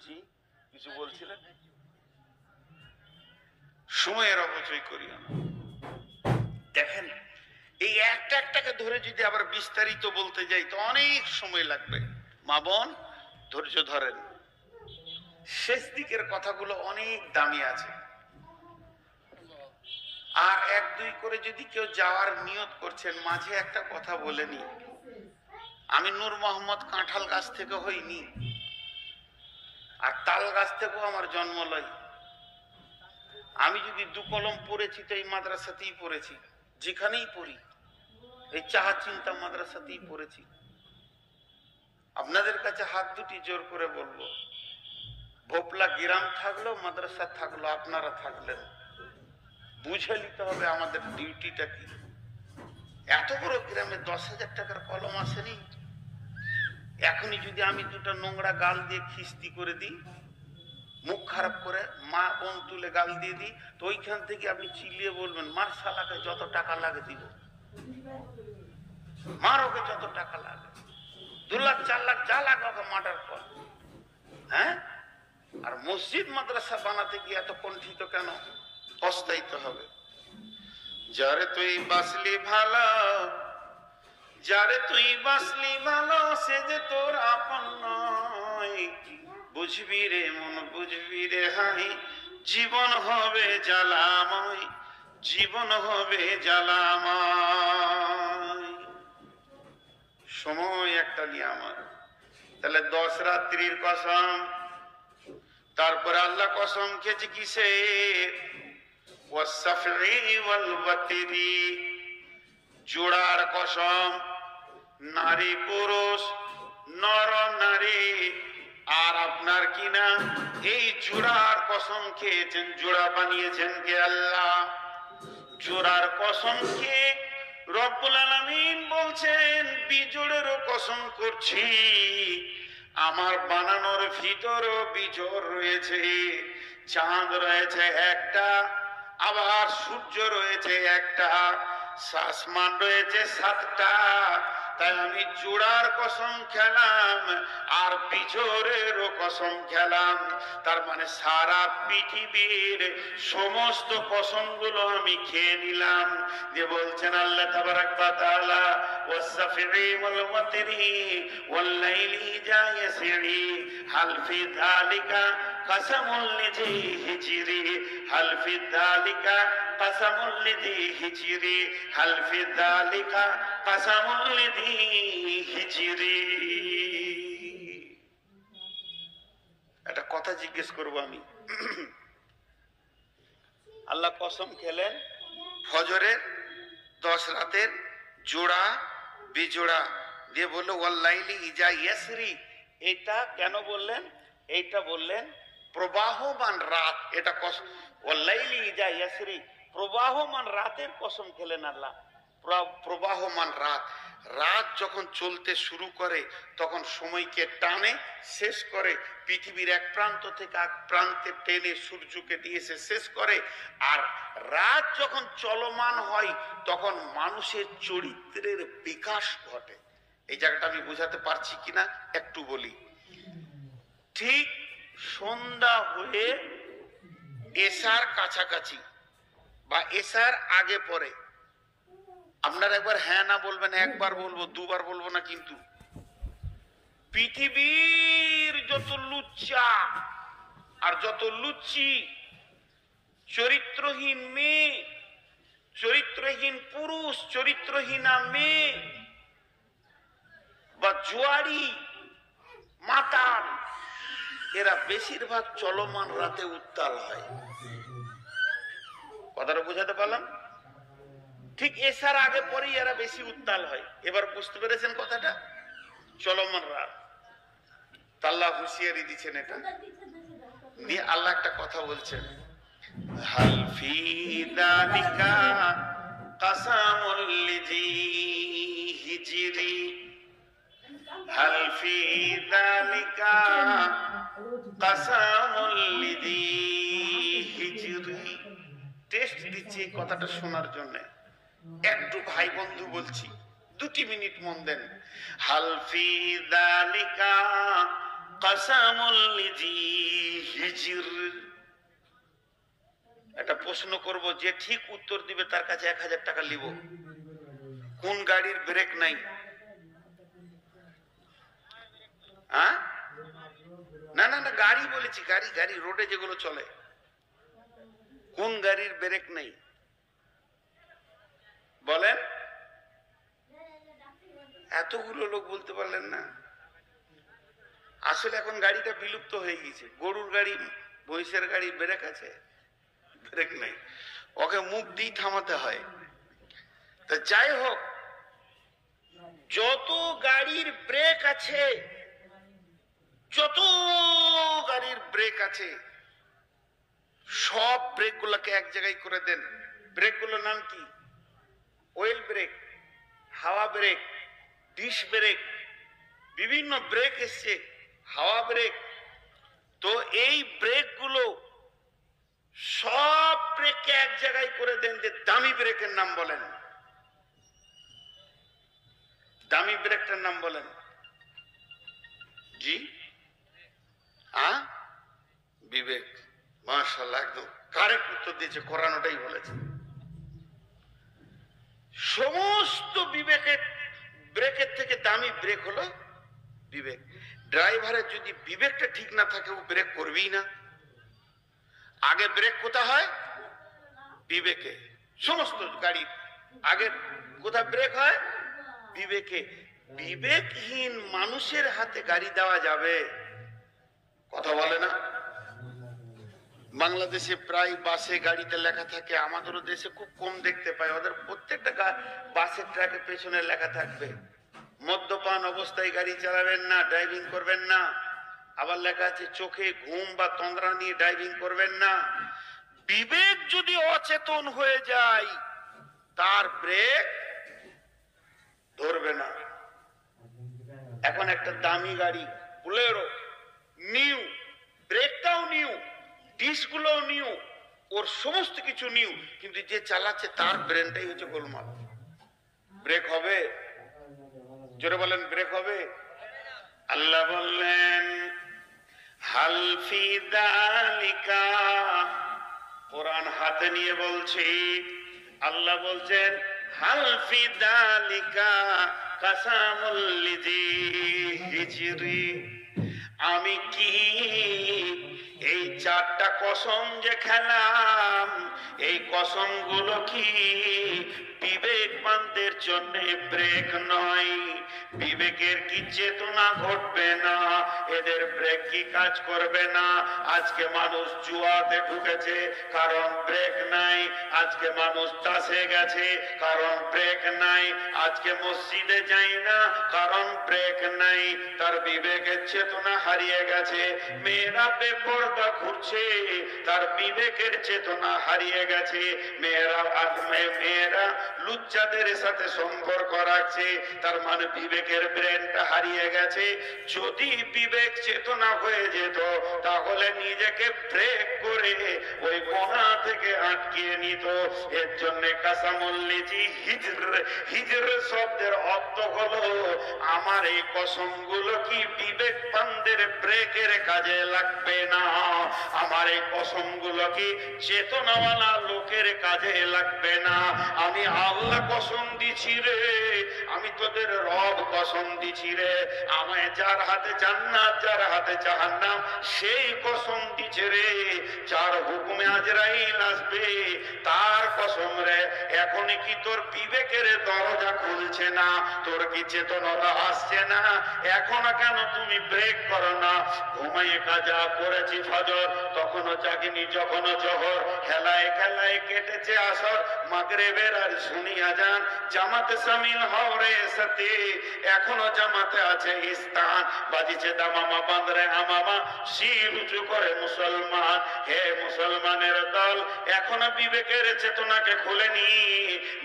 জি কিছু বলছিলেন? সময়ের অপচয় করিও না। দেখেন, এই একটাকে ধরে যদি আবার বিস্তারিত বলতে যাই তো অনেক সময় লাগবে। মা বোন ধৈর্য ধরেন, শেষ দিকের কথাগুলো অনেক দামি আছে। আর 1-2 করে যদি কেউ যাওয়ার নিয়ত করছেন, মাঝে একটা কথা বলে নি, আমি নূর মোহাম্মদ কাঁঠাল গাছ থেকে হইনি, আর তাল গাছ থেকেও আমার জন্ম লয়। আমি যদি 2 কলম পড়েছি তো এই মাদ্রাসাতেই পড়েছি, যেখানেই পড়ি এই চাহা চিন্তা মাদ্রাসাতেই পড়েছি। আপনাদের কাছে হাত দুটি জোর করে বলবো, ভোপলা গ্রাম থাকলো, মাদ্রাসা থাকলো, আপনারা থাকলেন, বুঝে নিতে হবে আমাদের ডিউটিটা কি। এত বড় গ্রামে 10,000 টাকার কলম আসেনি। এখনই যদি আমি 2টা নোংরা গাল দিয়ে খিস্তি করে দিই, মুখ খারাপ করে মা বোন তুলে গাল দিয়ে দিই, তো ওইখান থেকে আপনি চিল্লিয়ে বলবেন, মার শালাকে যত টাকা লাগে দিব, মার ওকে যত টাকা লাগে, 2 লাখ 4 লাখ যা লাগে ওকে মার্ডার কর। হ্যাঁ, আর মসজিদ মাদ্রাসা বানাতে গিয়ে এত কণ্ঠিত কেন? পস্তাইতে হবে। যারে তুই বাসলি ভালো, যারে তুই বাসলি ভালো, সে যে তোর আপন নয়। বুঝবি রে মন, বুঝবি রে হাই, জীবন হবে জ্বালাময়, জীবন হবে জ্বালাময়। সময় একটা নিয়ামত। তাহলে 10 রাত্রির কসম, তারপরে আল্লাহ কসম খেয়েছে কিসের? ওয়াসসাফি ওয়াল ওয়াতরি, জোড়ার কসম। নারী পুরুষ, নর নারী, আর আপনার কিনা এই জোড়ার কসম খেয়েছেন, জোড়া বানিয়েছেন কে? আল্লাহ। জোড়ার কসম খেয়ে রব্বুল আলামিন বলছেন, বিজোড়েরও কসম করছি, আমার বানানোর ভিতরও বিজোড় রয়েছে। চাঁদ রয়েছে একটা, আবার সূর্য রয়েছে একটা, আসমান রয়েছে 7টা। তাই আমি জোড়ার কসম খেলাম আর বিজোড়েরও কসম খেলাম। তার মানে সারা পৃথিবীর সমস্ত কসমগুলো আমি খেয়ে নিলাম। যে বলছেন আল্লাহ তাবারাক ওয়া তাআলা, ওয়াসসাফি ওয়াল ওয়াতরি ওয়াল লাইলি ইযা ইয়াসরি, হাল ফি যালিকা কাসামুল লিযি হিজরি, হাল ফি যালিকা কাসামুল লিযি হিজরি, হাল ফি যালিকা কাসামুল লিযি হিজরি। একটা কথা জিজ্ঞেস করবো আমি। আল্লাহ কসম খেলেন ফজরের 10 রাতের জোড়া বিজোড়া দিয়ে বললো ওয়াল লাইলি ইযা ইয়াসরি। এটা কেন বললেন? এইটা বললেন প্রবাহমান রাত, এটা কসম, ওয়াল্লাইলি ইযা ইয়াসরি, প্রবাহমান রাতের কসম খেলেন আল্লাহ। প্রবাহমান রাত, রাত যখন চলতে শুরু করে তখন সময়কে টানে শেষ করে, পৃথিবীর এক প্রান্ত থেকে এক প্রান্তে টেনে সূর্যকে দিয়েছে শেষ করে। আর রাত যখন চলমান হয় তখন মানুষের চরিত্রের বিকাশ ঘটে। এই জায়গাটা আমি বোঝাতে পারছি কিনা একটু বলি। ঠিক সন্ধ্যা হয়ে এশার কাছাকাছি বা এশার আগে পরে, আপনারা একবার হ্যাঁ না বলবেন, একবার বলবো, দুবার বলবো না কিন্তু, পৃথিবীর যত লুচ্চা আর যত লুচ্চি, চরিত্রহীন মেয়ে, চরিত্রহীন পুরুষ, চরিত্রহীনা মেয়ে বা জুয়ারি, মাতাল, এরা বেশিরভাগ চলমান রাতে উত্তাল হয়। কথাটা বোঝাতে পারলাম? ঠিক এসার আগে পরেই এরা বেশি উত্তাল হয়। এবার বুঝতে পেরেছেন কথাটা? চলমান রাত, আল্লাহ হুঁশিয়ারি দিচ্ছেন এটা নিয়ে। আল্লাহ একটা কথা বলছেন, হাল ফি যালিকা কাসামুল লিজি হিজরি, হাল ফি যালিকা কাসামুল লিজি হিজরি। টেস্ট দিচ্ছি এই কথাটা শোনার জন্য, একটু ভাই বন্ধু বলছি, 2 মিনিট মন দেন। হাল ফি যালিকা কাসামুল লিজি হিজর। একটা প্রশ্ন করব, যে ঠিক উত্তর দিবে তার কাছে 1000 টাকা নিব। কোন গাড়ির ব্রেক নাই? হ্যাঁ, না না না, গাড়ি বলেছি, গাড়ি, গাড়ি রোডে যেগুলো চলে, কোন গাড়ির ব্রেক নেই বলেন? এতগুলো লোক বলতে পারলেন না। আসলে এখন গাড়িটা বিলুপ্ত হয়ে গেছে। গরুর গাড়ি, মহিষের গাড়ি ব্রেক আছে? ব্রেক নেই, ওকে মুখ দিয়ে থামাতে হয়। তা যাই হোক, যত গাড়ির ব্রেক আছে, যত গাড়ির ব্রেক আছে, সব ব্রেক গুলাকে এক জায়গায় করে দেন। ব্রেক গুলোর নাম কি? অয়েল ব্রেক, হাওয়া ব্রেক, ডিশ ব্রেক, বিভিন্ন ব্রেক এসছে, হাওয়া ব্রেক। তো এই ব্রেক গুলো সব ব্রেককে এক জায়গায় করে দেন, যে দামি ব্রেকের নাম বলেন, দামি ব্রেকটার নাম বলেন। জি, বিবেক। মাশাআল্লাহ, একদম কারেক্ট উত্তর দিয়েছে, কোরআন ওটাই বলেছে। সমস্ত বিবেকের ব্রেকের থেকে দামি ব্রেক হলো বিবেক। ড্রাইভারের যদি বিবেকটা ঠিক না থাকে, ও ব্রেক করবেই না। আগে ব্রেক কোথায় হয়? বিবেকে। সমস্ত গাড়ি আগে কোথায় ব্রেক হয়? বিবেকে। বিবেকহীন মানুষের হাতে গাড়ি দেওয়া যাবে? কথা বলে না। বাংলাদেশে প্রায় বাসে গাড়িতে লেখা থাকে, আমাদেরও দেশে খুব কম দেখতে পাই, ওদের প্রত্যেকটা বাসের ট্রাকের পেছনে লেখা থাকবে, মদ্যপান অবস্থায় গাড়ি চালাবেন না, ড্রাইভিং করবেন না। আবার লেখা আছে, চোখে ঘুম বা তন্দ্রা নিয়ে ড্রাইভিং করবেন না। বিবেক যদি অচেতন হয়ে যায়, তার ব্রেক ধরবে না। এখন একটা দামি গাড়ি, বুলেরো, নিউ, ব্রেকটাও নিউ, ডিসগুলোও নিউ, ওর সমস্ত কিছু নিউ, কিন্তু যে চালাচ্ছে তার ব্রেনটাই হচ্ছে গোলমাল। ব্রেক হবে? জোরে বলেন, ব্রেক হবে? আল্লাহ বললেন, হাল ফি যালিকা, কোরআন হাতে নিয়ে বলছি, আল্লাহ বলছেন, হাল ফি যালিকা কাসামুল লিজি হিজরি। আমি কি এই 4টা কসম যে খেলাম, এই কসমগুলো কি বিবেকবানদের জন্য ব্রেক নয়? বিবেকের কি চেতনা ঘটবে না? এদের ব্রেক কি কাজ করবে না? আজকে মানুষ জুয়াতে ঢুকেছে, কারণ ব্রেক নাই। আজকে মানুষ তাসে গেছে, কারণ ব্রেক নাই। আজকে মসজিদে যাই না, কারণ ব্রেক নাই। তার বিবেকের চেতনা হারিয়ে গেছে। মেয়েরা বেপরদা ঘুরছে, তার বিবেকের চেতনা হারিয়ে গেছে। মেয়েরা লুচ্চাদের সাথে সম্পর্ক রাখছে, তার মানে বিবেকের ব্রেনটা হারিয়ে গেছে। যদি বিবেক চেতনা হয়ে যেত, তাহলে নিজেকে ব্রেক করে ওই গোনা থেকে আটকিয়ে নিত। এর জন্য কাসামুল্লিজি হিজর শব্দের অর্থ হলো, আমার এই কসমগুলো কি বিবেকবানদের ব্রেকের কাজে লাগবে না? আমার এই কসমগুলো কি চেতনাওয়ালা লোকের কাজে লাগবে না? আমি আল্লাহ কসম দিছি রে, আমি তোদের রব কসম দিছি রে, আমায় যার হাতে জান্নাত যার হাতে জাহান্নাম সেই কসম দিছে রে। যার হুকুমে আজরাইল আসবে তার কসম রে। এখন কি তোর বিবেকের দরজা খুলছে না? তোর কি চেতনতা আসছে না? এখনো কেন তুমি ব্রেক করো না? ঘুমাইয়ে কাজা করেছি ফজর, তখনও জাগিনি যখনও জোহর, খেলায় খেলায় কেটেছে আসর, মাগরিবের আর শুনিয়া যান, জামাতে সামিল হও রে সাথে। এখনো জামাতে আছে স্থান, বাজিছে দামামা বাঁধরে আমামা, শির উঁচু করে মুসলমান। হে মুসলমানের দল, এখনো বিবেকের চেতনাকে খুলেনি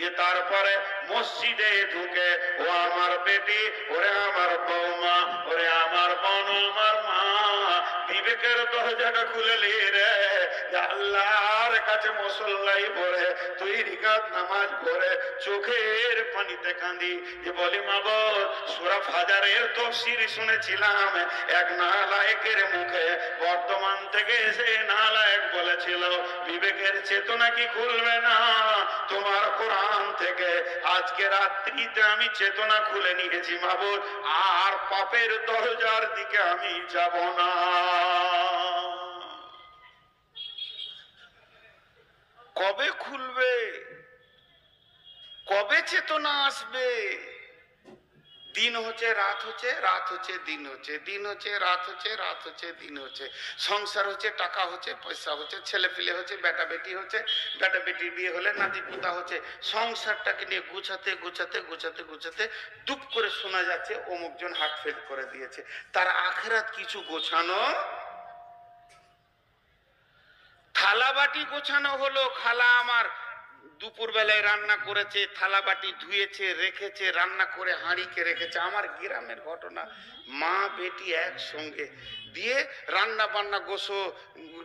যে তারপরে মসজিদে ঢুকে ও আমার বেটি, ওরে আমার বৌমা, ওরে আমার বোন, আমার মা, বিবেকের দরজাটা খুলে রে। আল্লাহর কাছে মুসল্লাই পড়ে, তুই রিকাত নামাজ পড়ে চোখের পানিতে কাঁদি, যে বলি মা বল, সূরা ফাজারের তাফসীর শুনেছিলাম এক নালায়েকের মুখে, বর্তমান থেকে এসে নালায়েক বলেছিল, বিবেকের চেতনা কি খুলবে না তোমার কোরআন থেকে? আজকে রাত্রিতে আমি চেতনা খুলে নিয়েছি মাবুদ, আর পাপের দরজার দিকে আমি যাব না। কবে খুলবে? কবে চেতনা আসবে? দিন হচ্ছে রাত হচ্ছে, রাত হচ্ছে দিন হচ্ছে, দিন হচ্ছে রাত হচ্ছে, রাত হচ্ছে দিন হচ্ছে। সংসার হচ্ছে, টাকা হচ্ছে, পয়সা হচ্ছে, ছেলে পিলে হচ্ছে, বেটা বেটি হচ্ছে, বেটা বেটির বিয়ে হলে নাতি পোতা হচ্ছে। সংসারটাকে নিয়ে গুছাতে গুছাতে গুছাতে গুছাতে দুপ করে শোনা যাচ্ছে অমুকজন হার্ট ফেল করে দিয়েছে। তার আখিরাত কিছু গোছানো, থালা বাটি গোছানো হলো। খালা আমার দুপুর বেলায় রান্না করেছে, থালা বাটি ধুয়েছে, রেখেছে, রান্না করে হাঁড়িকে রেখেছে। আমার গ্রামের ঘটনা, মা বেটি একসঙ্গে দিয়ে রান্না বান্না গোসল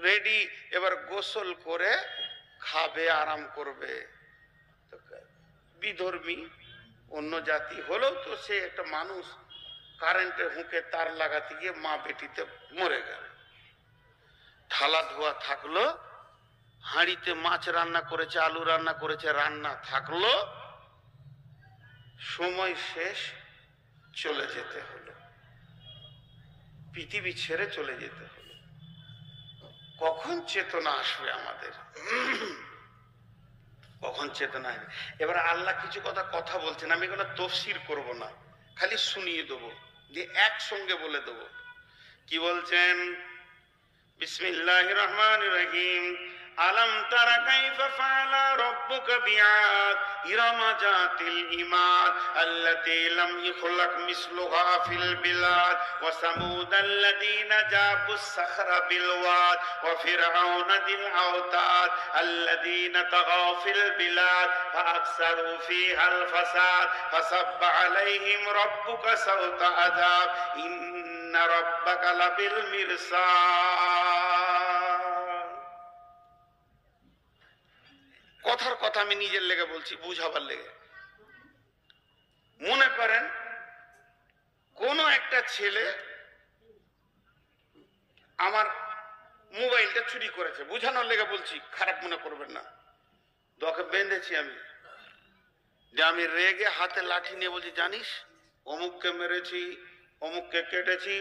রেডি, এবার গোসল করে খাবে, আরাম করবে। বিধর্মী অন্য জাতি হলেও তো সে একটা মানুষ, কারেন্টের হুঁকে তার লাগাতে গিয়ে মা বেটিতে মরে গেল। থালা ধোয়া থাকলো, হাঁড়িতে মাছ রান্না করেছে, আলু রান্না করেছে, রান্না থাকলো, সময় শেষ, চলে যেতে হলো, পৃথিবী ছেড়ে চলে যেতে হলো। কখন চেতনা আসবে আমাদের? কখন চেতনা আসবে? এবার আল্লাহ কিছু কথা বলছেন, আমি কোনো তফসির করব না, খালি শুনিয়ে দেবো, যে একসঙ্গে বলে দেবো। কি বলছেন? বিসমিল্লাহির রহমানির রহিম। আলম তারা কাইফা ফাআলা রাব্বুকা বিআদ ইরামা জাতিল ইমাদ আল্লাতী লাম ইখলাক মিসলুহা ফিল বিলাদ ওয়া সামুদ আল্লাযীনা জাবুস সাখরা বিল ওয়াদ ওয়া ফিরআউনা দিল আওতাদ আল্লাযীনা তাগাও ফিল বিলাদ ফাআকসারু ফীহাল ফাসাদ ফাসাব্বা আলাইহিম রাব্বুকা সাওতা আযাব ইন্না রাব্বাকা লাবিল মিরসাদ। কথার কথা আমি নিজের লেগে বলছি, বুঝাবার লেগে। মনে করেন কোন একটা ছেলে আমার মোবাইলটা চুরি করেছে, বুঝানোর লেগে বলছি, খারাপ মনে করবেন না। তোকে বেঁধেছি আমি, যে আমি রেগে হাতে লাঠি নিয়ে বলছি, জানিস অমুককে মেরেছি, অমুককে কেটেছি,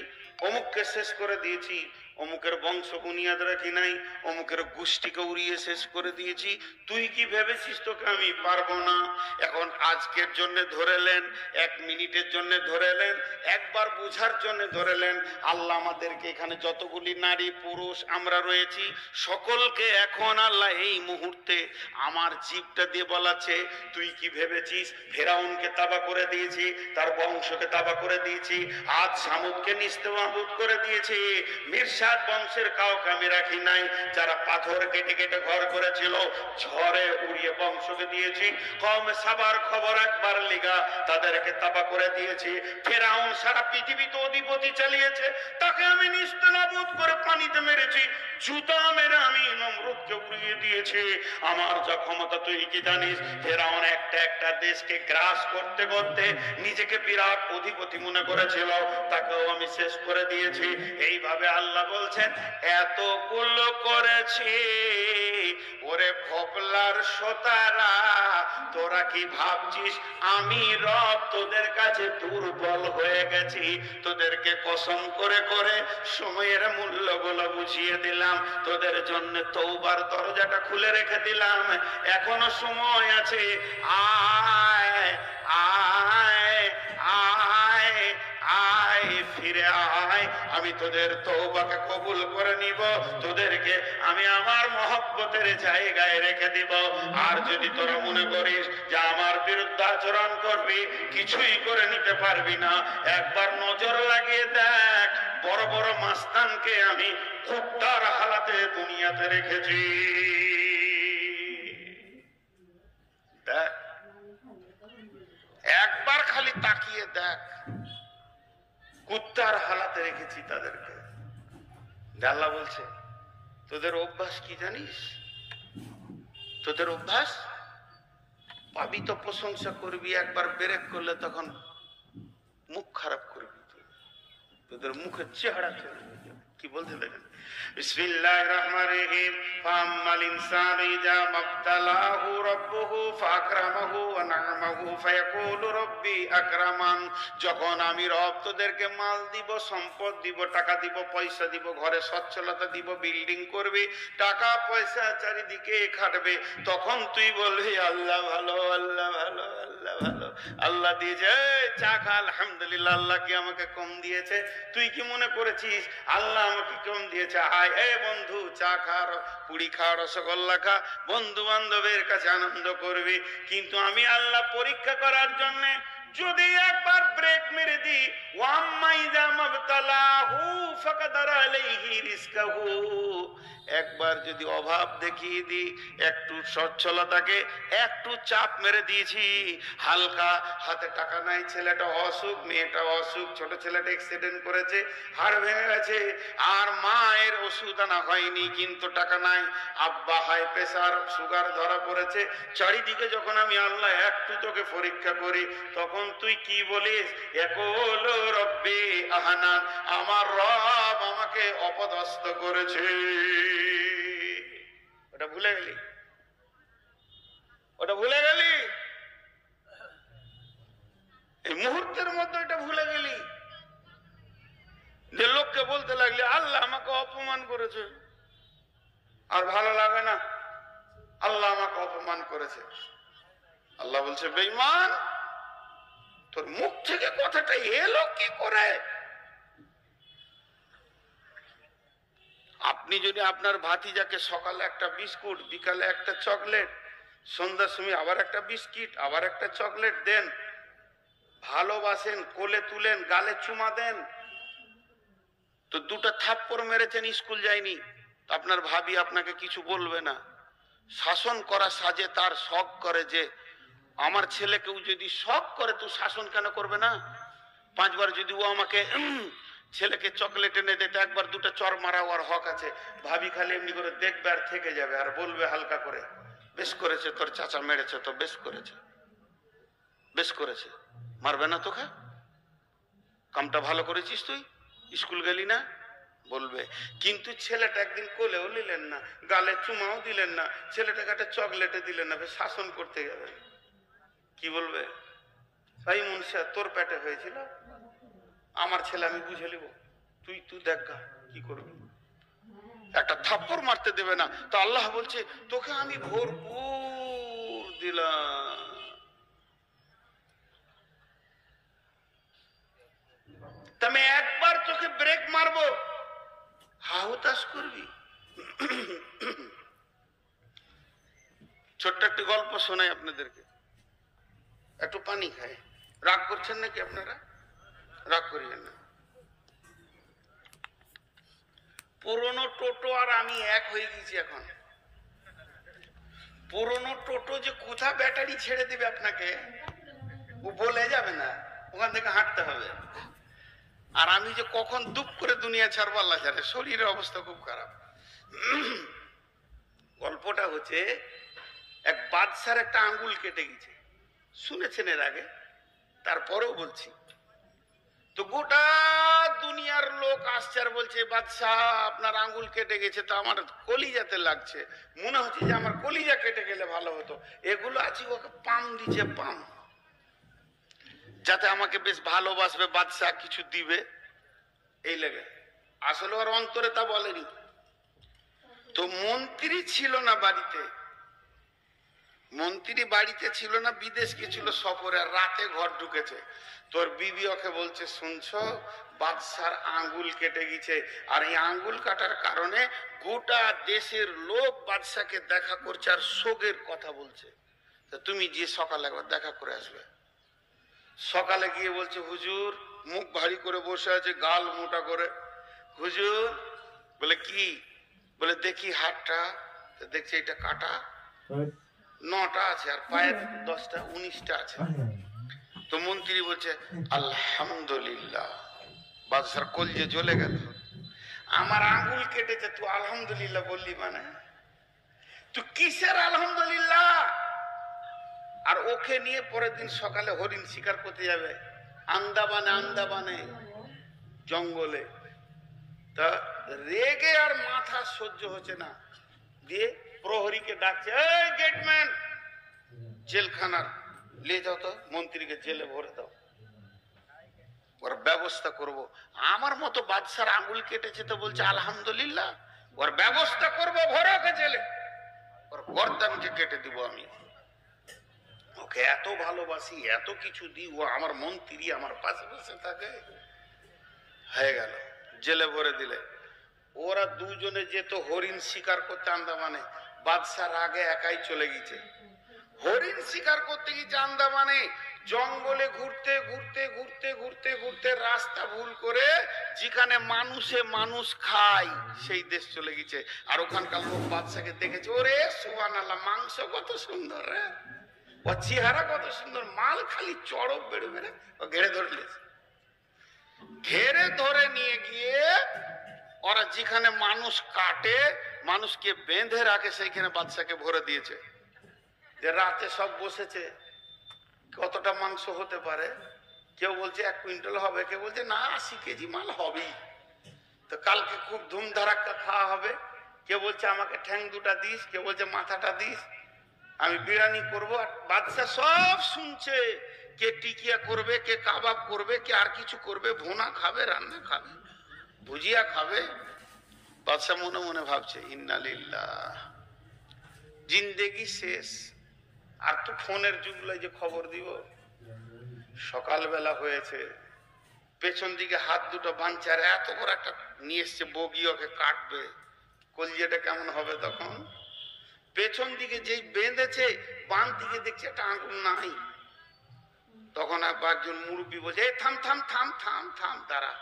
অমুককে শেষ করে দিয়েছি, অমুকের বংশ বুনিয়াদ রাখি নাই, অমুকের গোষ্ঠীকে উড়িয়ে শেষ করে দিয়েছি। তুই কি ভেবেছিস তোকে আমি পারবো না? এখন আজকের জন্য ধরেলেন, 1 মিনিটের জন্য ধরেলেন, একবার বুঝার জন্য ধরেলেন। আল্লাহ আমাদেরকে এখানে যতগুলি নারী পুরুষ আমরা রয়েছি সকলকে এখন আল্লাহ এই মুহূর্তে আমার জিভটা দিয়ে বলাচ্ছে, তুই কি ভেবেছিস ফেরাউনকে তাবা করে দিয়েছি, তার বংশকে তাবা করে দিয়েছি, আজ সামুদকে নিস্তেমাবুদ করে দিয়েছি, মিরশাদ বংশের কাউকে আমি রাখি নাই, যারা পাথর কেটে কেটে ঘর করেছিল ঝড়ে উড়িয়ে বংশকে দিয়েছি, কওমে সাবার খবর একবার লিগা তাদেরকে তাবা করে দিয়েছি, ফেরাউন সারা পৃথিবীতে অধিপতি চালিয়েছে, তাকে আমি নিস্তেনাবুদ করে পানিতে মেরেছি, জুতা মেরে আমি নমরুদকে উড়িয়ে দিয়েছি। আমার যা ক্ষমতা তুই কি জানিস? ফেরাউন একটা একটা দেশকে গ্রাস করতে করতে নিজেকে বিরাট অধিপতি মনে করেছিল, তাকেও আমি শেষ করে দিয়েছি। এইভাবে আল্লাহ বলছেন, এতগুলো করেছি ওরে ভোপলার সোতারা, তোরা কি ভাবছিস আমি রব তোদের কাছে দুর্বল হয়ে গেছি? তোদেরকে কসম করে করে সময়ের মূল্যগুলো বুঝিয়ে দিলাম, তোদের জন্য তওবার দরজাটা খুলে রেখে দিলাম, এখনো সময় আছে, আয় আয় আয় আয় ফিরে আয়, আমি তোদের তওবাকে কবুল করে নিব, তোদেরকে আমি আমার মহব্বতের জায়গায় রেখে দিব। আর যদি তোরা মনে করিস যে আমার বিরুদ্ধে আচরণ করবি, কিছুই করে নিতে পারবি না, একবার নজর লাগিয়ে দেখ, বড় বড় মাস্তানকে আমি কুত্তার হালাতে দুনিয়াতে রেখেছি। দেখ, একবার খালি তাকিয়ে দেখ, কুত্তার হালাতে রেখেছি তাদেরকে। আল্লাহ বলছে, তোদের অভ্যাস কি জানিস? তোদের অভ্যাস, পাবি তো প্রশংসা করবি, একবার ব্রেক করলে তখন মুখ খারাপ করবি, তোদের মুখের চেহারা চলে যাবে। কি বলতে দেখেন, বিসমিল্লাহির রহমানির রহিম, ফাআম্মাল ইনসানু ইযা মাবতালাহু রাব্বুহু ফাআকরামাহু ওয়া না'মাহু ফায়াকুলু রাব্বি আকরামান। যখন আমি রব তোদেরকে মাল দিব, সম্পদ দিব, টাকা দিব, পয়সা দিব, ঘরে সচ্ছলতা দিব, বিল্ডিং করবে, টাকা পয়সা চারিদিকে খাটবে, তখন তুই বলবি আল্লাহ ভালো, আল্লাহ ভালো, আল্লাহ ভালো, আল্লাহ দিয়েছে, চা খা আলহামদুলিল্লাহ, আল্লাহ কি আমাকে কম দিয়েছে? তুই কি মনে করেছিস আল্লাহ আমাকে কম দিয়েছে? আয় এ বন্ধু, চা খা, পুরি খা, রসগোল্লা খা, বন্ধু বান্ধবের কাছে আনন্দ করবি। কিন্তু আমি আল্লাহ পরীক্ষা করার জন্য যদি একবার ব্রেক মেরে দিই, ওয়াম্মা ইযা মাবতালাহু ফাকাদারা আলাইহি রিজকাহু, একবার যদি অভাব দেখিয়ে দিই, একটু সচ্ছলতাকে একটু চাপ মেরে দিয়েছি, হালকা হাতে টাকা নাই, ছেলেটা অসুখ, মেয়েটা অসুখ, ছোট ছেলেটা অ্যাক্সিডেন্ট করেছে, হাড় ভেঙে গেছে, আর মায়ের ওষুধ আনা হয়নি কিন্তু টাকা নাই, আব্বা হাই প্রেসার সুগার ধরা পড়েছে, চারিদিকে যখন আমি আল্লাহ একটু তোকে পরীক্ষা করি, তখন তুই কি বলিস? ইয়াকুল রব্বি আহানান, আমার রব আমাকে অপদস্থ করেছে। ওটা ভুলে গেলি? ওটা ভুলে গেলি? এই মুহূর্তের মধ্যে এটা ভুলে গেলি যে লোককে বলতে লাগলে আল্লাহ আমাকে অপমান করেছে, আর ভালো লাগে না, আল্লাহ আমাকে অপমান করেছে। আল্লাহ বলছে, বেঈমান, তোর মুখ থেকে কথাটা এলো কি করে? আপনি যদি আপনার ভাতিজাকে সকালে একটা বিস্কুট, বিকালে একটা চকলেট, সন্ধ্যার সময় আবার একটা বিস্কিট, আবার একটা চকলেট দেন, ভালোবাসেন, কোলে তুলেন, গালে চুমা দেন, তো দুটো থাপ্পড় মেরেছেন, স্কুল যায়নি, আপনার ভাবি আপনাকে কিছু বলবে না। শাসন করা সাজে তার শখ করে যে আমার ছেলেকেও যদি শখ করে তো শাসন কেন করবে না? 5 বার যদি ও আমাকে ছেলেকে চকলেট এনে দিতে, একবার দুটো চর মারা ওর হক আছে। ভাবি খালি এমনি করে দেখবে আর থেকে যাবে, আর বলবে হালকা করে, বেশ করেছে তোর চাচা মেরেছে তো, বেশ করেছে, বেশ করেছে, মারবে না তোকে, কামটা ভালো করেছিস, তুই স্কুল গেলি না, বলবে। কিন্তু ছেলেটা একদিন কোলেও নিলেন না, গালে চুমাও দিলেন না, ছেলেটাকে একটা চকলেটে দিলেন না, শাসন করতে যাবেন, কি বলবে? ভাই মুনশা, তোর পেটে হয়েছিল, আমার ছেলে আমি বুঝে নিব, তুই দেখ কি করবি। একটা থাপ্পড় মারতে দেবে না। তো আল্লাহ বলছে তোকে আমি ভরপুর দিলাম। আমি একবার তোকে ব্রেক মারবো, হাহুতাশ করবি। ছোট্ট একটি গল্প শোনাই আপনাদেরকে, একটু পানি খায়। রাগ করছেন নাকি আপনারা? রাগ করিয়েন না। পুরনো টোটো আর আমি এক হয়ে গেছি এখন। পুরনো টোটো যে কোথা ব্যাটারি ছেড়ে দিবে আপনাকে ও বলে যাবে না, ওখান থেকে হাঁটতে হবে। আর আমি যে কখন দুপ করে দুনিয়া ছাড়বো আল্লাহ জানে, শরীরের অবস্থা খুব খারাপ। গল্পটা হচ্ছে এক বাদশার একটা আঙ্গুল কেটে গেছে, শুনেছেন এর আগে, তারপরেও বলছি। তো গোটা দুনিয়ার লোক আসছে আর বলছে বাদশাহ আপনার আঙ্গুল কেটে গেছে, তো আমার কলিজাতে লাগছে, মনে হচ্ছে যে আমার কলিজা কেটে গেলে ভালো হতো। এগুলো আছে ওকে পাম দিচ্ছে, পাম, যাতে আমাকে বেশ ভালোবাসবে, বাদশাহ কিছু দিবে এই লেগে। আসলে ওর অন্তরে তা বলেনি। তো মন্ত্রী ছিল না বাড়িতে, মন্ত্রী বাড়িতে ছিল না, বিদেশ গেছিল সফরে, রাতে ঘর ঢুকেছে। তোর বিবি ওকে বলছে শুনছো বাদশার আঙ্গুল কেটে গেছে, আর এই আঙ্গুল কাটার কারণে গোটা দেশের লোক বাদশাকে দেখা করছে আর শোকের কথা বলছে, তা তুমি যে সকালে একবার দেখা করে আসবে। সকালে গিয়ে বলছে হুজুর, মুখ ভারী করে বসে আছে, গাল মোটা করে। হুজুর বলে কি? বলে দেখি হাতটা, দেখছি এটা কাটা, 9টা আছে, আর পায়ের 10টা, 19টা আছে। তো মন্ত্রী বলছে আলহামদুলিল্লাহ। বাদশার কলজে জ্বলে গেল, আমার আঙ্গুল কেটেছে, তুই আলহামদুলিল্লাহ বললি মানে? তুই কিসের আলহামদুলিল্লাহ? আর ওকে নিয়ে পরের দিন সকালে হরিণ শিকার করতে যাবে আন্দামানে, আন্দামানে জঙ্গলে। তা রেগে আর মাথা সহ্য হচ্ছে না, দিয়ে প্রহরীকে ডাকছে, এই গেটম্যান, জেলখানার নিয়ে যাও তো, মন্ত্রীকে জেলে ভরে দাও, ওর ব্যবস্থা করব। আমার মতো বাদশার আঙ্গুল কেটেছে তো বলছে আলহামদুলিল্লাহ, ওর ব্যবস্থা করব, ভরে ওকে জেলে, ওর গর্দানকে কেটে দিব আমি। ওকে এত ভালোবাসি, এত কিছু দিই, ও আমার মন্ত্রী, আমার পাশে বসে থাকে। হয়ে গেল, জেলে ভরে দিলে। ওরা দুজনে যেত হরিণ শিকার করতে আন্দামানে, বাদশার আগে একাই চলে গেছে। হরিণ শিকার করতে গেছে আন্দামানে, জঙ্গলে ঘুরতে ঘুরতে ঘুরতে ঘুরতে ঘুরতে রাস্তা ভুল করে যেখানে মানুষে মানুষ খায় সেই দেশ চলে গেছে। আর ওখানকার লোক বাদশাকে দেখেছে, ওরে সুবহানাল্লাহ, মাংস কত সুন্দর রে, ও চেহারা কত সুন্দর, মাল খালি চড়ক বেড়ে বেড়ে। ও ঘেরে ধরলে, ঘেরে ধরে নিয়ে গিয়ে ওরা যেখানে মানুষ কাটে, মানুষকে বেঁধে রাখে, সেইখানে বাদশাকে ভরে দিয়েছে। যে রাতে সব বসেছে, কতটা মাংস হতে পারে? কেউ বলছে 1 কুইন্টাল হবে, কেউ বলছে না 80 কেজি মাল হবেই। তো কালকে খুব ধুমধারাক্কা খাওয়া হবে। কেউ বলছে আমাকে ঠ্যাং দুটা দিস, কেউ বলছে মাথাটা দিস, আমি বিরিয়ানি করবো। আর বাদশা সব শুনছে, কে টিকিয়া করবে, কে কাবাব করবে, কে আর কিছু করবে, ভুনা খাবে, রান্না খাবে, ভুজিয়া খাবে। বাদশা মনে মনে ভাবছে ইন্নালিল্লাহ, জিন্দেগি শেষ। আর তো ফোনের যুগলাই যে খবর দিব। সকালবেলা হয়েছে, পেছন দিকে হাত দুটো বাঁধছে, আর এত বড় একটা নিয়ে এসছে বগি, ওকে কাটবে। কলজিয়াটা কেমন হবে তখন? পেছন দিকে যেই বেঁধেছে, বাম দিকে দেখছে একটা আঙুল নাই। তখন একজন মুরব্বী বলছে, থাম থাম থাম থাম থাম, দাঁড়া,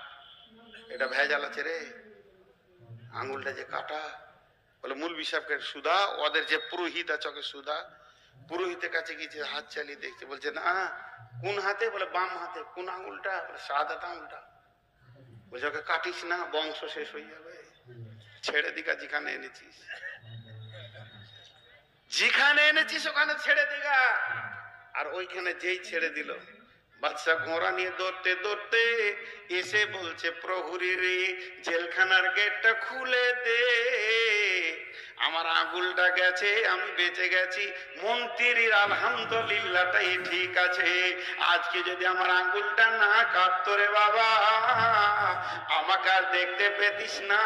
এটা ভেজাল আছে রে, আঙুলটা যে কাটা। বলে মুলবি সাহেবকে সুধা, ওদের যে পুরোহিত আছে ওকে সুধা। পুরোহিতের কাছে গিয়েছে, হাত চালিয়ে দেখছে, বলছে না কোন হাতে? বলে বাম হাতে। কোন আঙুলটা? বলে সাদা আঙুলটা। বলছে ওকে কাটিস না, বংশ শেষ হয়ে যাবে, ছেড়ে দিকা, যেখানে এনেছিস, যেখানে এনেছিস ওখানে ছেড়ে দিগা। আর ওইখানে যেই ছেড়ে দিল, বাদশা ঘোড়া নিয়ে দৌড়তে দৌড়তে এসে বলছে প্রহরী রে, জেলখানার গেটটা খুলে দে, আমার আঙ্গুলটা গেছে, আমি বেঁচে গেছি, মন্ত্রীর আলহামদুলিল্লাহটাই ঠিক আছে। আজকে যদি আমার আঙ্গুলটা না কাটতো রে বাবা, আমাকে আর দেখতে পেতিস না,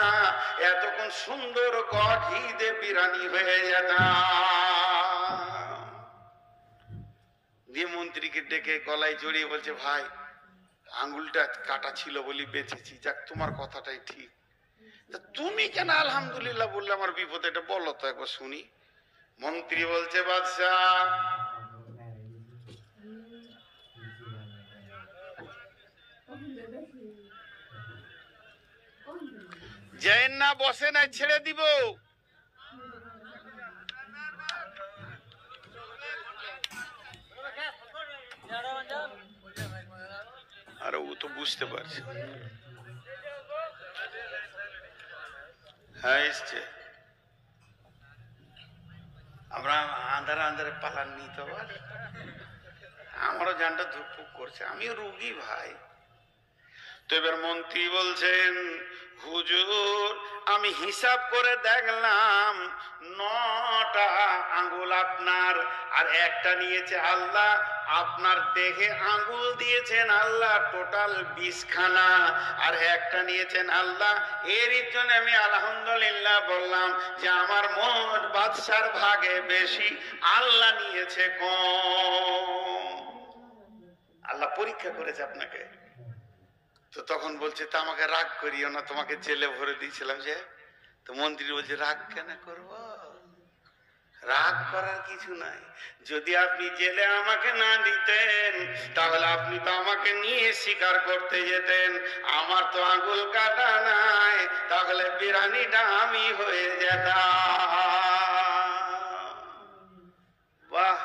এতক্ষণ সুন্দর গঠিতে বিরানি হয়ে যেতাম। দিয়ে মন্ত্রীকে ডেকে গলায় জড়িয়ে বলছে, ভাই আঙ্গুলটা কাটা ছিল বলি বেঁচেছি, যাক তোমার কথাটাই ঠিক, তুমি কেন আলহামদুলিল্লাহ বললে আমার বিপদ, এটা বলো তো একবার শুনি। মন্ত্রী বলছে, বাদশাহ যেন না বসে না ছেড়ে দিব। আরে ও তো বুঝতে পারছে। হ্যাঁ এসছে, আমরা আন্ধারে আন্ধারে পালাননি তো, আমারও জানটা ধুকপুক করছে, আমিও রুগী ভাই। তো এবার মন্ত্রী বলছেন, হুজুর আমি হিসাব করে দেখলাম 9টা আঙ্গুল আপনার, আর একটা নিয়েছে আল্লাহ, আপনার দেহে আঙ্গুল দিয়েছেন আল্লাহ টোটাল 20খানা, আর একটা নিয়েছেন আল্লাহ। এরই জন্য আমি আলহামদুলিল্লাহ বললাম যে আমার মোট বাদশার ভাগে বেশি, আল্লাহ নিয়েছে কম। আল্লাহ পরীক্ষা করেছে আপনাকে। তো তখন বলছে, তা আমাকে রাগ করিও না, তোমাকে জেলে ভরে দিয়েছিলাম যে। তো মন্ত্রী বলছে, রাগ কেন করব, রাগ করার কিছু নাই। যদি আপনি জেলে আমাকে না দিতেন, তাহলে আপনি তো আমাকে নিয়ে শিকার করতে যেতেন। আমার তো আঙ্গুল কাটা নাই, তাহলে বিরানিটা আমি হয়ে যেতাম। বাহ,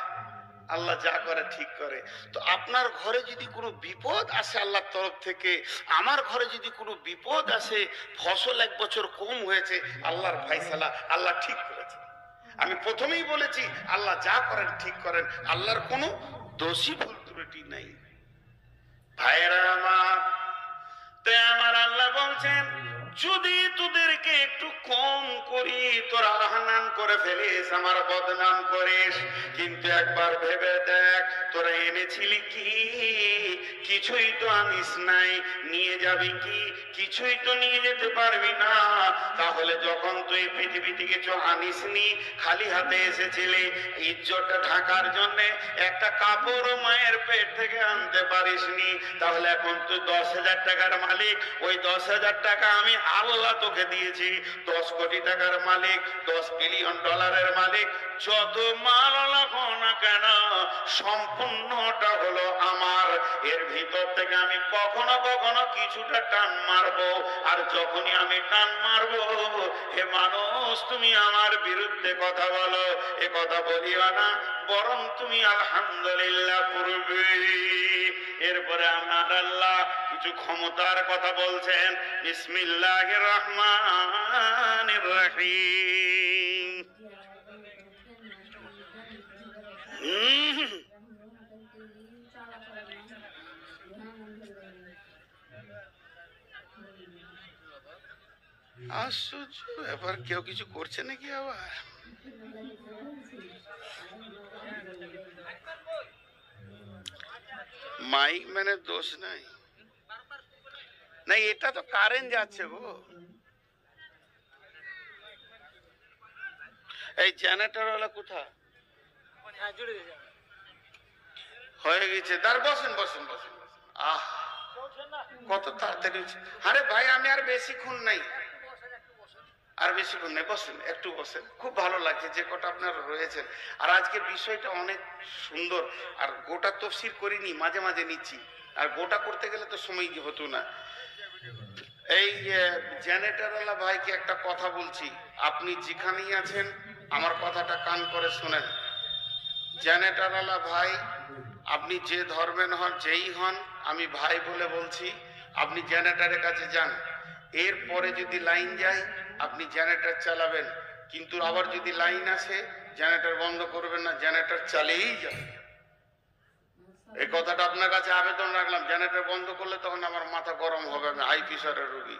আল্লাহ যা করে ঠিক করে। তো আপনার ঘরে যদি কোনো বিপদ আসে আল্লাহর তরফ থেকে, আমার ঘরে যদি কোনো বিপদ আসে, ফসল 1 বছর কম হয়েছে, আল্লাহর ফায়সালা, আল্লাহ ঠিক করেছে। আমি প্রথমেই বলেছি আল্লাহ যা করেন ঠিক করেন, আল্লাহর কোনো দোষী ভুল ত্রুটি নাই। ভাইয়েরা আমার, তো আমার আল্লাহ বলছেন, যদি তোদেরকে একটু কম করি, তোরা আহনান করে ফেলিস, আমার বদনাম করিস, কিন্তু একবার ভেবে দেখ তোরা এনেছিলি কি? কিছুই তো আনিস নাই। নিয়ে যাবি কি? কিছুই তো নিয়ে যেতে পারবি না। তাহলে যখন তুই পৃথিবীতে কিছু আনিসনি, খালি হাতে এসেছিলি, ইজ্জতটা ঢাকার জন্য একটা কাপড় মায়ের পেট থেকে আনতে পারিসনি, তাহলে এখন তুই 10,000 টাকার মালিক। ওই 10,000 টাকা আমি আল্লাহ তোকে দিয়েছি। 10 কোটি টাকার মালিক, 10 বিলিয়ন ডলারের মালিক, যত মাল লাগো না কেন সম্পূর্ণটা হলো আমার। এর ভিতর থেকে আমি কখনো কখনো কিছুটা টান মারবো, আর যখনই আমি টান মারবো, হে মানুষ তুমি আমার বিরুদ্ধে কথা বলো, এ কথা বলিও না, বরং তুমি আলহামদুলিল্লাহ পড়বে। এরপরে আমার আল্লাহ কিছু ক্ষমতার কথা বলছেন। বিসমিল্লাহির রহমানির রহিম। আশ্চর্য ব্যাপার, কেউ কিছু করছে নাকি আবার? মাইক মানে দোষ নাই, না এটা তো কারেন্ট যাচ্ছে গো। এই জেনারেটর ওয়ালা কোথায়? হয়ে গেছে, তার বসেন বসেন বসেন। আহ কত তাড়াতাড়ি। আরে ভাই আমি আর বেশিক্ষণ নাই, আর বেশিক্ষণ নেই, বসেন একটু বসেন। খুব ভালো লাগছে যে কটা আপনারা রয়েছেন। আর আজকে বিষয়টা অনেক সুন্দর। আর গোটা তফসির করিনি, মাঝে মাঝে নিচ্ছি, আর গোটা করতে গেলে তো সময় হতো না। এই জেনারেটরওয়ালা ভাইকে একটা কথা বলছি, আপনি যেখানেই আছেন আমার কথাটা কান করে শোনেন। জেনারেটরওয়ালা ভাই, আপনি যে ধর্মের হন, যেই হন, আমি ভাই বলে বলছি, আপনি জেনারেটরের কাছে যান। এরপরে যদি লাইন যায় আপনি জেনারেটর চালাবেন, কিন্তু আবার যদি লাইন আসে জেনারেটর বন্ধ করবেন না, জেনারেটর চালিয়েই যাবেন। এই কথাটা আপনার কাছে আবেদন রাখলাম। জেনারেটর বন্ধ করলে তখন আমার মাথা গরম হবে, আমি হাই প্রেসারের রোগী,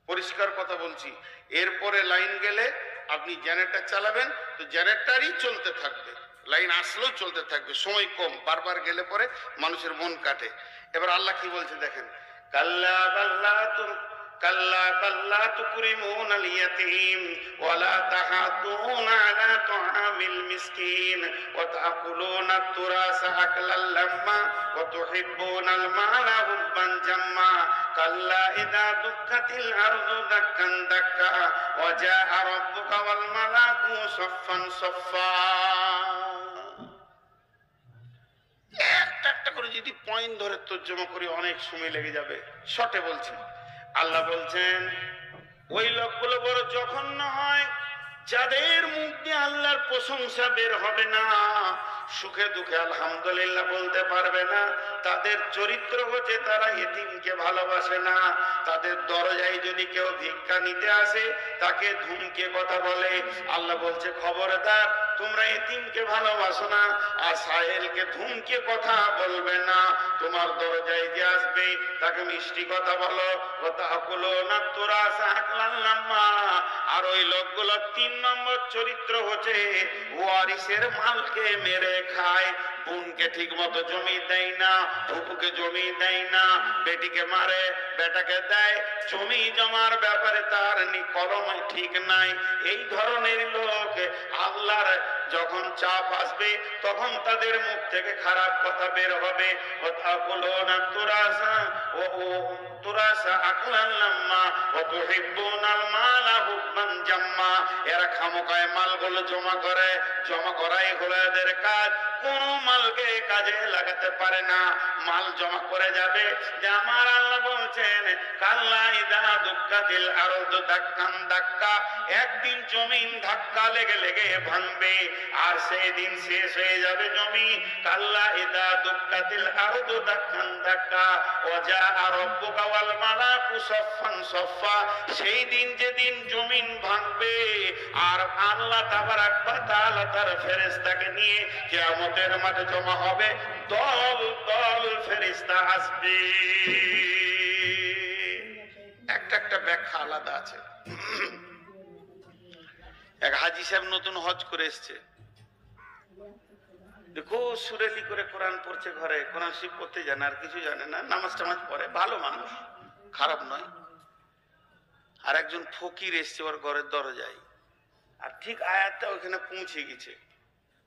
পরিষ্কার কথা বলছি। এরপরে লাইন গেলে আপনি জেনারেটর চালাবেন, তো জেনারেটরই চলতে থাকবে, লাইন আসলেও চলতে থাকবে, সময় কম, বারবার গেলে পরে মানুষের মন কাটে। এবার আল্লাহ কি বলছে দেখেন, কাল্লা বাল্লা كلا بل لا تكرمون اليتيم ولا تحاضون على طعام المسكين وتأكلون التراث أكلا لما وتحبون المال حبا جما كلا إذا دكت الأرض دكا دكا وجاء ربك والملك صفا صفا। একটা একটা করে যদি পয়েন্ট ধরে তর্জমা করি অনেক সময় লেগে যাবে, শর্টে বলছি। আল্লাহ বলছেন ওই লোকগুলো বড় জঘন্য হয় যাদের মুখ দিয়ে আল্লাহর প্রশংসা বের হবে না, সুখে দুঃখে আলহামদুলিল্লাহ বলতে পারবে না। তাদের চরিত্র হচ্ছে তারা এতিমকে ভালোবাসে না। তাদের দরজায় যদি কেউ ভিক্ষা নিতে আসে তাকে ধুমকে কথা বলে। আল্লাহ বলছে খবরদার, তোমরা এতিমকে ভালোবাসো না আর সাহেলকে ধুমকে কথা বলবে না। তোমার দরজায় যে আসবে তাকে মিষ্টি কথা বলো। আর ওই লোকগুলো 3 নম্বর চরিত্র হচ্ছে ওয়ারিসের মালকে মেরে খায়। বোনকে ঠিক মতো জমি দেয় না, ফুপুকে জমি দেয় না, বেটিকে মারে, বেটাকে দেয়। জমি জমার ব্যাপারে তার কলম ঠিক নাই। এই ধরনের লোক আল্লাহর যখন চাপ আসবে তখন তাদের মুখ থেকে খারাপ কথা বের হবে। এরা খামোকায় মালগুলো জমা করে, জমা করাই হলো এদের কাজ। কোন মালকে কাজে লাগাতে পারে না, মাল জমা করে যাবে। যে আমার আল্লাহ বলছেন কাল্লা ইদা দুক্কাতিল আরদু দাক্কান দাক্কা, একদিন জমিন ধাক্কা লেগে লেগে ভাঙবে আর সেই দিন শেষ হয়ে যাবে জমি। কাল্লা ইদা দুক্কাতিল আরদু দাক্কান দাক্কা ওয়াজা রাব্বুকা ওয়াল মালাকু সাফফান সাফফা, সেই দিন যেদিন জমিন ভাঙবে আর আল্লাহ তাবারাক ওয়া তাআলা তার ফেরেশতাকে নিয়ে কিয়ামতের মাঠে জমা হবে, দল দল ফেরেশতা আসবে। একটা একটা ব্যাখ্যা আলাদা আছে। এক হাজি সাহেব নতুন হজ করে এসছে, দেখো সুরেলি করে কোরআন পড়ছে, ঘরে কোরআন শরীফ পড়তে জানে আর কিছু জানে না, নামাজ টামাজ পড়ে, ভালো মানুষ, খারাপ নয়। আর একজন ফকির এসছে ওর ঘরের দরজায়, আর ঠিক আয়াতটা ওখানে পৌঁছে গেছে,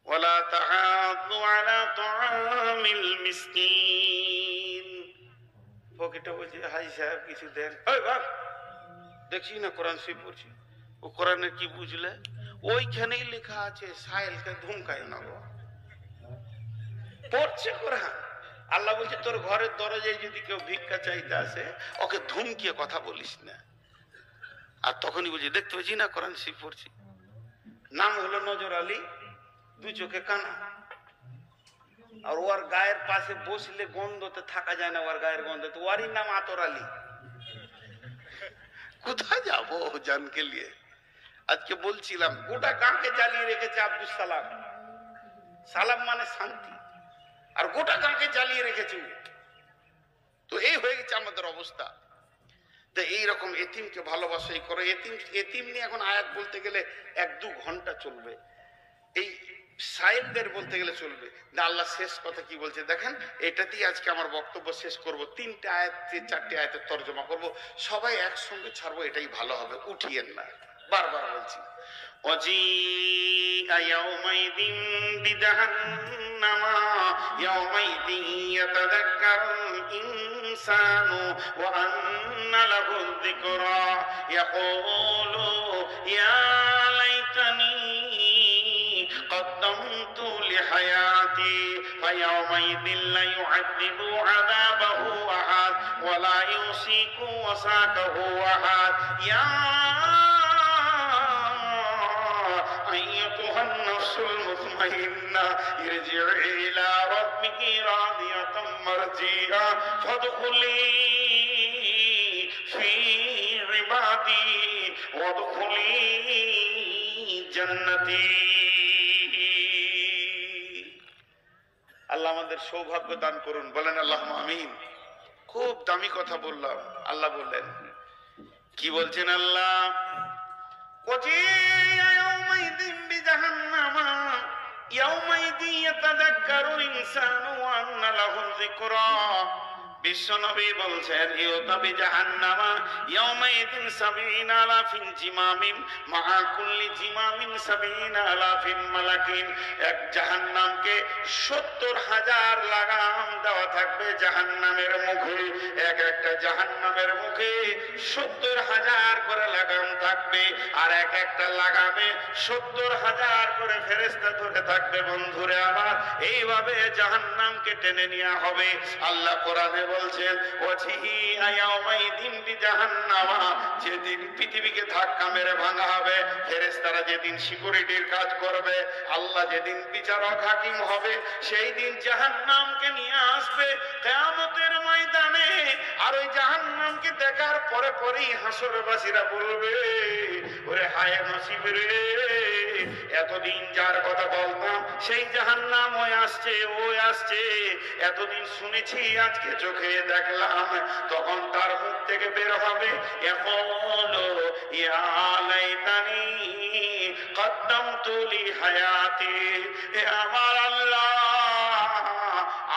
ওয়ালা তাহাদু আলা তুআমিল মিসকিন। ফকিরটা বলছে হাজি সাহেব কিছু দেন। ওই বাপ, দেখছি না কোরআন শরীফ পড়ছি। ও কোরআনের কি বুঝলে? ওইখানেই লেখা আছে সাহেলকে ধমকায় না। পড়ছে কোরআন। আল্লাহ বলছে তোর ঘরের দরজায় যদি কেউ ভিক্ষা চাইতে আসে ওকে ধমকিয়ে কথা বলিস না। আর তখনই বলছি দেখতে পাচ্ছি না কোরআন শরীফ পড়ছি। নাম হলো নজর আলী, 2 চোখে কানা। আর ওর গায়ের পাশে বসলে গন্ধতে থাকা যায় না, ওর গায়ের গন্ধ, তো ওরই নাম আতর আলী। কোথায় যাবো জানকে নিয়ে? আজকে বলছিলাম গোটা গাঁকে জ্বালিয়ে রেখেছে আব্দুল সালাম। সালাম মানে শান্তি, আর গোটা গাঁকে জ্বালিয়ে রেখেছে। তো এই হয়ে গেছে আমাদের অবস্থা। তো এইরকম এতিমকে ভালোবাসাই করো। এতিম নিয়ে এখন আয়াত বলতে গেলে 1-2 ঘন্টা চলবে, এই সাইলদের বলতে গেলে চলবে না। আল্লাহ শেষ কথা কি বলছে দেখেন, এটাতেই আজকে আমার বক্তব্য শেষ করব। 3টে আয়াত 4টে আয়াতের তর্জমা করব, সবাই একসঙ্গে ছাড়বো, এটাই ভালো হবে, উঠিয়েন না। বারবার বলছি وجيء يومئذ بجهنم يومئذ يتذكر الإنسان وأنى له الذكرى يقول يا ليتني قدمت لحياتي فيومئذ لا يعذب عذابه أحد ولا يوثق وثاقه أحد يا أيتها النفس المطمئنة ارجعي إلى ربك راضية مرضية فادخلي في عبادي وادخلي جنتي। আল্লাহ আমাদের সৌভাগ্য দান করুন, বলেন আল্লাহুম্মা আমিন। খুব দামি কথা বললাম। আল্লাহ বললেন কি বলছেন আল্লাহ, ইয়াউমাইদিন বিজাহান্নামা ইয়াউমাইদি ইয়াতাযাক্কারুল ইনসানু ওয়া আন্না লাহুল যিকরা। বিশ্বনবী বলছেন ইউতাবি জাহান্নামা ইয়াউমাইদিন সাবিনা আলাফিন জিমামিন মা কুল্লি জিমামিন সাবিনা আলাফিন মালাকিন। এক জাহান্নামকে ৭০,০০০ লাগাম দেওয়া থাকবে জাহান্নামের মুখে। এক একটা জাহান্নামের মুখে ৭০,০০০ করে লাগাম থাকবে, আর এক একটা লাগামে ৭০,০০০ করে ফেরেশতা ধরে থাকবে। বন্ধুরে আমার, এইভাবে জাহান্নামকে টেনে নেওয়া হবে। আল্লাহ কোরআনে বলছেন ওয়াজিহি ইয়াউমাইদিন বিজাহান্নামা, যেদিন পৃথিবীকে ধাক্কা মেরে ভাঙা হবে, ফেরেশতারা যেদিন সিকিউরিটির কাজ করবে, আল্লাহ যেদিন বিচারক হাকিম হবে, সেই দিন জাহান্নামকে নিয়ে আসবে কিয়ামতের ময়দানে। আর ওই জাহান্নামকে দেখার পরে পরেই হাসরবাসীরা বলবে ওরে হায় নসিব রে, এতদিন যার কথা বলতাম সেই জাহান্নাম ওই আসছে, ওই আসছে, এতদিন শুনেছি আজকে চোখে দেখলাম। তখন তার মুখ থেকে বের হবে ইয়াকুলু ইয়া লাইতানি কদ্দামতু লি হায়াতি। এ আমার আল্লাহ,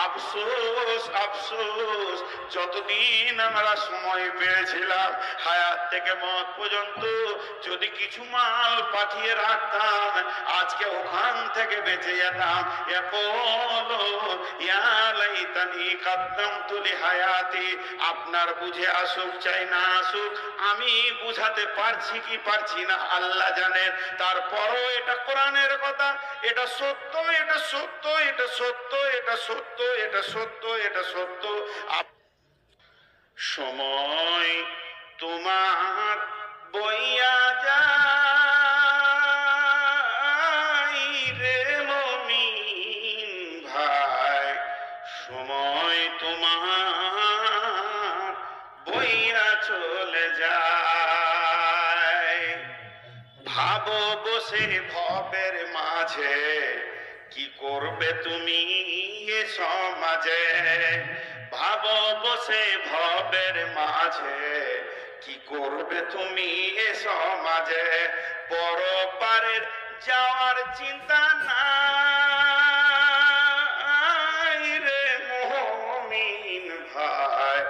আফসোস আফসোস, যতদিন আমরা সময় পেয়েছিলাম হায়াত থেকে মত পর্যন্ত যদি কিছু মাল পাঠিয়ে রাখতাম, আজকে ওখান থেকে বেঁচে যেতাম। ইয়াকুলু ইয়া লাইতানি কদ্দামতু লি হায়াতি। আপনার বুঝে আসুক চাই না আসুক, আমি বুঝাতে পারছি কি পারছি না আল্লাহ জানেন। তারপরও এটা কোরআনের কথা, এটা সত্য, এটা সত্য, এটা সত্য, এটা সত্য, এটা সত্য, এটা সত্য। সময় তোমার বইয়া যায় রে মুমিন ভাই, সময় তোমার বইয়া চলে যায়। ভাবো বসে ভবের মাঝে কি করবে তুমি এ সমাজে। ভাবো বসে ভবের মাঝে কি করবে তুমি এ সমাজে। পরপারের যাওয়ার চিন্তা নাই রে মুমিন ভাই,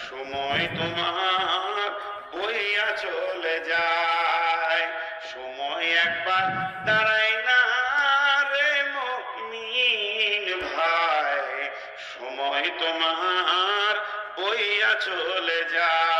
সময় তোমার বইয়া চলে যায়। সময় একবার দাঁড়ায় না রে মুমিন ভাই, সময় তোমার বইয়া চলে যায়।